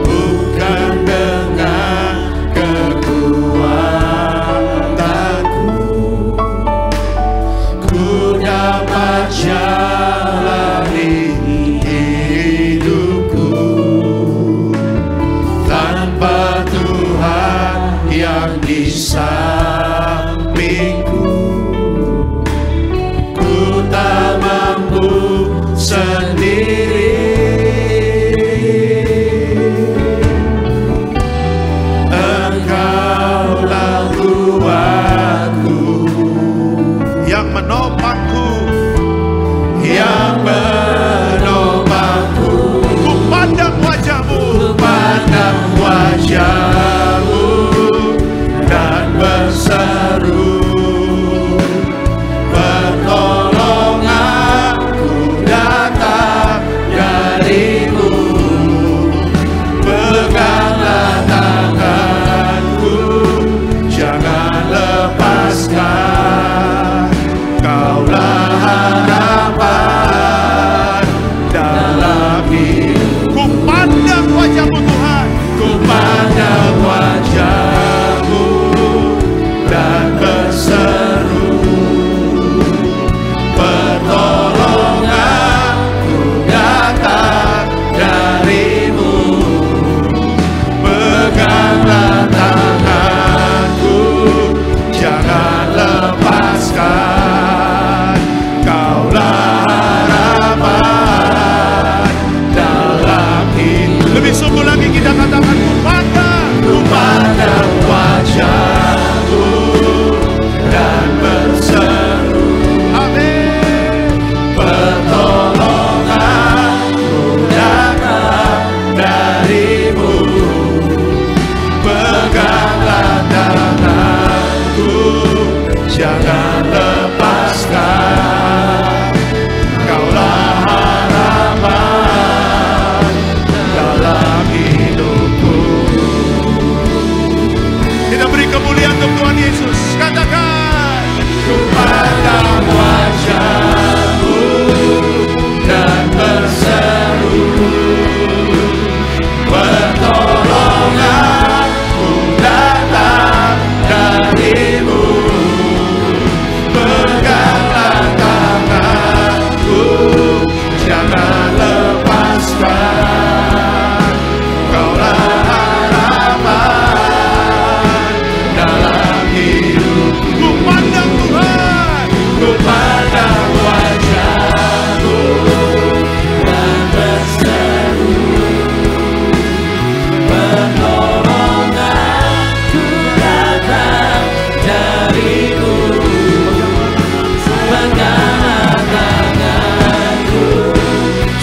bukan dengan kekuatanku, ku dapat jalani hidupku tanpa Tuhan yang di sampingku. Ku tak mampu sendiri, Engkaulah kuatku, yang menopangku, yang menopangku. Ku pandang wajah-Mu, ku pandang wajah-Mu dan berseru, pertolonganku datang dari-Mu. Peganglah tanganku, jangan lepaskan. Kaulah harapan dalam hidup. Ku pandang wajah-Mu Tuhan, ku pandang wajah-Mu dan berseru, pertolonganku datang dari-Mu. Peganglah tanganku, jangan lepaskan. Kaulah harapan dalam hidup. Lebih sungguh lagi kita katakan, ku pandang wajah-Mu dan berseru. Amin. Pertolonganku datang dari-Mu. Peganglah tanganku, jangan lepaskan. Kaulah harapan dalam hidupku. Kita beri kemuliaan untuk Tuhan Yesus. Katakan, ku pandang wajah-Mu dan berseru, pertolonganku datang dari-Mu. Peganglah tanganku, jangan lepaskan. Kaulah harapan dalam hidup. Ku pandang Tuhan, ku pandang wajah-Mu dan berseru, pertolonganku datang dari-Mu. Peganglah tanganku,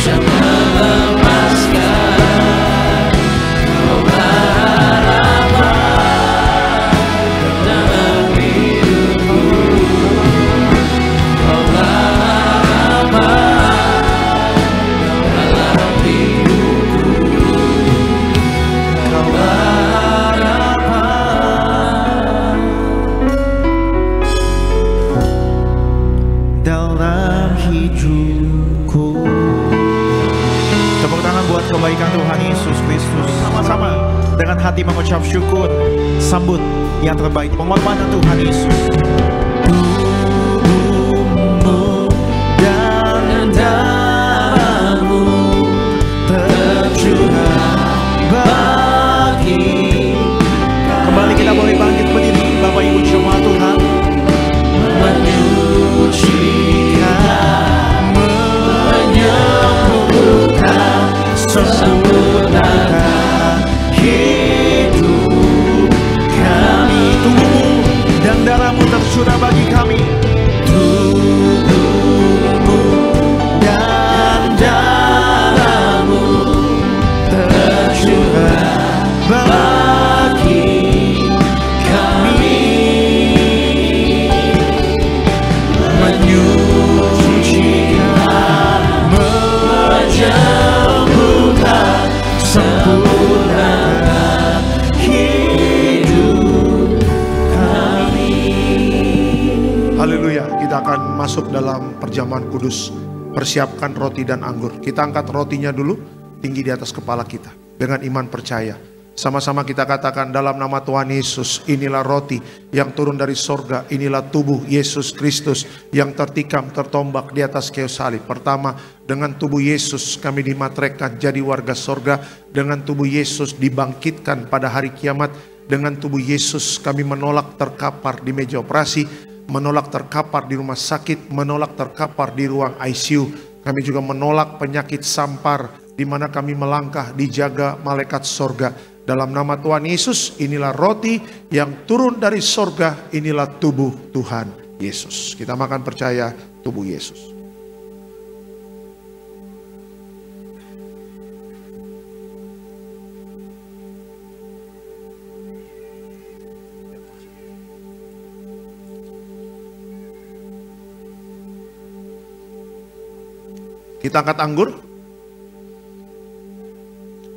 jangan lepaskan. Kaulah harapan dalam hidupku. Kaulah harapan dalam hidupku. Kaulah harapan dalam hidupku. Tepuk tangan buat kebaikan Tuhan Yesus Kristus. Sama-sama dengan hati mengucap syukur, sambut yang terbaik pengorbanan Tuhan Yesus. Tubuhmu dan darahmu tercurah bagi. Kembali kita boleh bangkit berdiri, Bapak Ibu jemaat Tuhan. Menyucikan, menyembuhkan, sempurnakan hidup kami. Tubuhmu dan darahmu tercurah bagi kami. Tubuhmu dan darahmu tercurah bagi kami. Menyucikan, menyembuhkan, sempurnakan hidup kami. Haleluya, kita akan masuk dalam perjamuan kudus persiapkan roti dan anggur. Kita angkat rotinya dulu, tinggi di atas kepala kita. Dengan iman percaya. Sama-sama kita katakan dalam nama Tuhan Yesus, inilah roti yang turun dari sorga. Inilah tubuh Yesus Kristus yang tertikam, tertombak di atas kayu salib. Pertama, dengan tubuh Yesus kami dimateraikan jadi warga sorga. Dengan tubuh Yesus dibangkitkan pada hari kiamat. Dengan tubuh Yesus kami menolak terkapar di meja operasi, menolak terkapar di rumah sakit, menolak terkapar di ruang ICU. Kami juga menolak penyakit sampar di mana kami melangkah dijaga malaikat sorga. Dalam nama Tuhan Yesus, inilah roti yang turun dari sorga, inilah tubuh Tuhan Yesus. Kita makan percaya tubuh Yesus. Kita angkat anggur.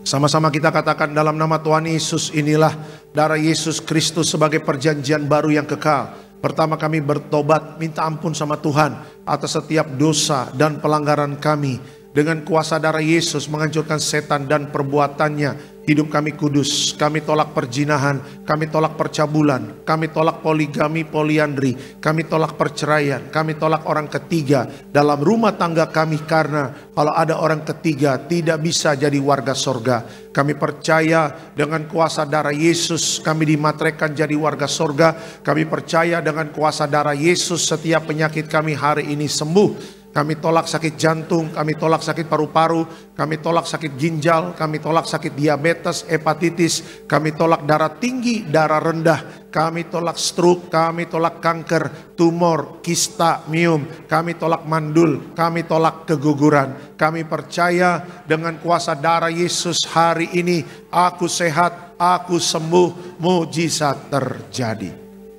Sama-sama kita katakan dalam nama Tuhan Yesus, inilah darah Yesus Kristus sebagai perjanjian baru yang kekal. Pertama kami bertobat, minta ampun sama Tuhan atas setiap dosa dan pelanggaran kami. Dengan kuasa darah Yesus menghancurkan setan dan perbuatannya. Hidup kami kudus, kami tolak perzinahan, kami tolak percabulan, kami tolak poligami, poliandri, kami tolak perceraian, kami tolak orang ketiga dalam rumah tangga kami, karena kalau ada orang ketiga tidak bisa jadi warga sorga. Kami percaya dengan kuasa darah Yesus kami dimateraikan jadi warga sorga. Kami percaya dengan kuasa darah Yesus setiap penyakit kami hari ini sembuh. Kami tolak sakit jantung, kami tolak sakit paru-paru, kami tolak sakit ginjal, kami tolak sakit diabetes, hepatitis, kami tolak darah tinggi, darah rendah, kami tolak stroke, kami tolak kanker, tumor, kista, miom, kami tolak mandul, kami tolak keguguran. Kami percaya dengan kuasa darah Yesus hari ini, aku sehat, aku sembuh, mujizat terjadi.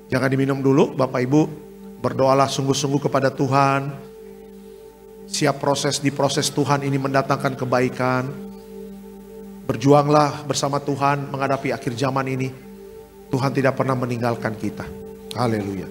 Jangan diminum dulu Bapak Ibu, berdoalah sungguh-sungguh kepada Tuhan. Siap di proses Tuhan ini mendatangkan kebaikan. Berjuanglah bersama Tuhan menghadapi akhir zaman ini. Tuhan tidak pernah meninggalkan kita. Haleluya.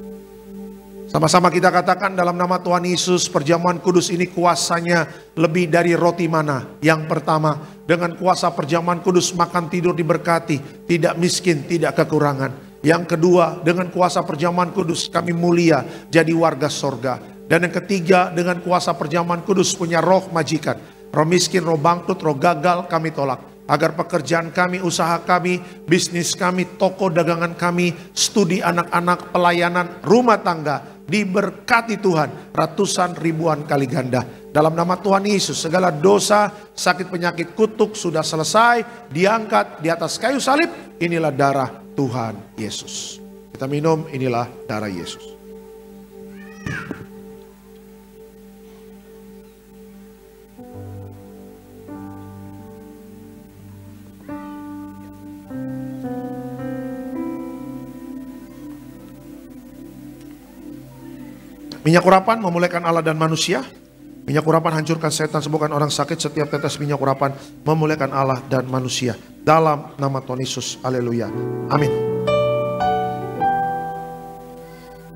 Sama-sama kita katakan dalam nama Tuhan Yesus, perjamuan kudus ini kuasanya lebih dari roti mana. Yang pertama, dengan kuasa perjamuan kudus makan tidur diberkati, tidak miskin, tidak kekurangan. Yang kedua, dengan kuasa perjamuan kudus kami mulia jadi warga sorga. Dan yang ketiga, dengan kuasa perjamuan kudus punya roh majikan. Roh miskin, roh bangkrut, roh gagal kami tolak. Agar pekerjaan kami, usaha kami, bisnis kami, toko dagangan kami, studi anak-anak, pelayanan, rumah tangga diberkati Tuhan ratusan ribuan kali ganda. Dalam nama Tuhan Yesus, segala dosa, sakit, penyakit, kutuk sudah selesai, diangkat di atas kayu salib. Inilah darah Tuhan Yesus. Kita minum, inilah darah Yesus. Minyak urapan memulihkan Allah dan manusia. Minyak urapan hancurkan setan, sembuhkan orang sakit. Setiap tetes minyak urapan memulihkan Allah dan manusia. Dalam nama Tuhan Yesus, haleluya, amin.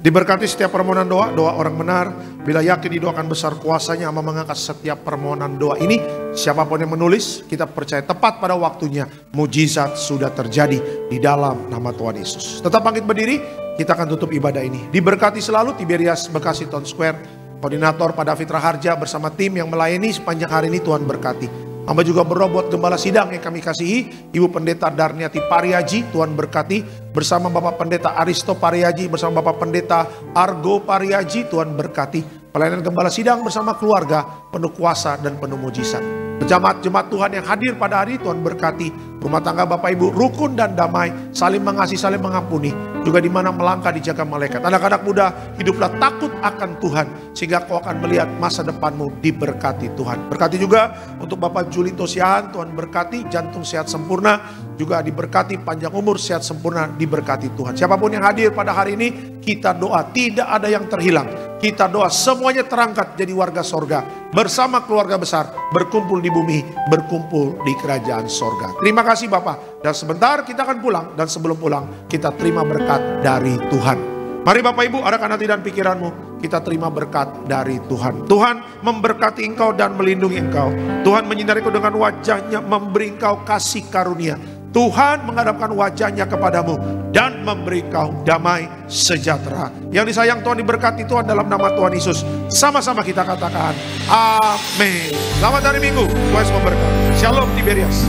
Diberkati setiap permohonan doa, doa orang benar. Bila yakin didoakan besar kuasanya, Allah mengangkat setiap permohonan doa ini. Siapapun yang menulis, kita percaya tepat pada waktunya. Mujizat sudah terjadi di dalam nama Tuhan Yesus. Tetap bangkit berdiri, kita akan tutup ibadah ini. Diberkati selalu Tiberias Bekasi Town Square. Koordinator Pak David Raharja bersama tim yang melayani sepanjang hari ini, Tuhan berkati. Hamba juga berdoa buat gembala sidang yang kami kasihi, Ibu Pendeta Darniati Pariaji, Tuhan berkati. Bersama Bapak Pendeta Aristo Pariaji, bersama Bapak Pendeta Argo Pariaji, Tuhan berkati. Pelayanan gembala sidang bersama keluarga, penuh kuasa dan penuh mujizat. Jemaat Tuhan yang hadir pada hari ini, Tuhan berkati. Rumah tangga Bapak Ibu rukun dan damai, saling mengasihi, saling mengampuni. Juga di mana melangkah dijaga malaikat. Anak-anak muda, hiduplah takut akan Tuhan, sehingga kau akan melihat masa depanmu diberkati Tuhan. Berkati juga untuk Bapak Julito Siahan, Tuhan berkati, jantung sehat sempurna. Juga diberkati, panjang umur, sehat sempurna, diberkati Tuhan. Siapapun yang hadir pada hari ini, kita doa tidak ada yang terhilang. Kita doa semuanya terangkat jadi warga sorga. Bersama keluarga besar, berkumpul di bumi, berkumpul di kerajaan sorga. Terima kasih Bapak. Dan sebentar kita akan pulang. Dan sebelum pulang, kita terima berkat dari Tuhan. Mari Bapak Ibu, arahkan hati dan pikiranmu. kita terima berkat dari Tuhan. Tuhan memberkati engkau dan melindungi engkau. Tuhan menyinari engkau dengan wajahnya, memberi engkau kasih karunia. Tuhan menghadapkan wajahnya kepadamu dan memberi engkau damai sejahtera. Yang disayang Tuhan, diberkati Tuhan dalam nama Tuhan Yesus. Sama-sama kita katakan amin. Selamat hari Minggu, Tuhan Yesus memberkati. Shalom Tiberias.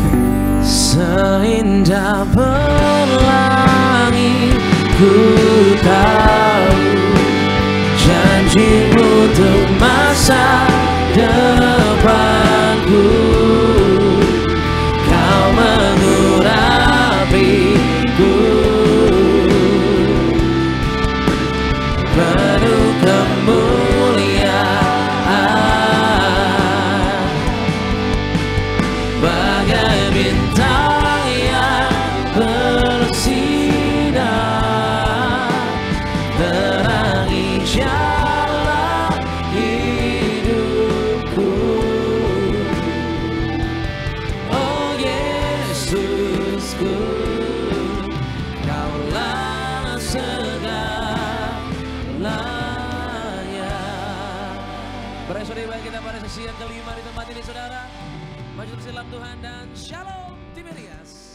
Seindah pelangi ku tahu janjimu untuk masa depanku. Kau mengurapiku penuh kemuliaan, bagai bintang yang bersinar, terangi jalan hidupku. Oh Yesusku, Kaulah segalanya. Beresori baik kita pada sesi yang kelima di tempat ini, saudara. Maju terus dalam Tuhan dan Shalom Tiberias.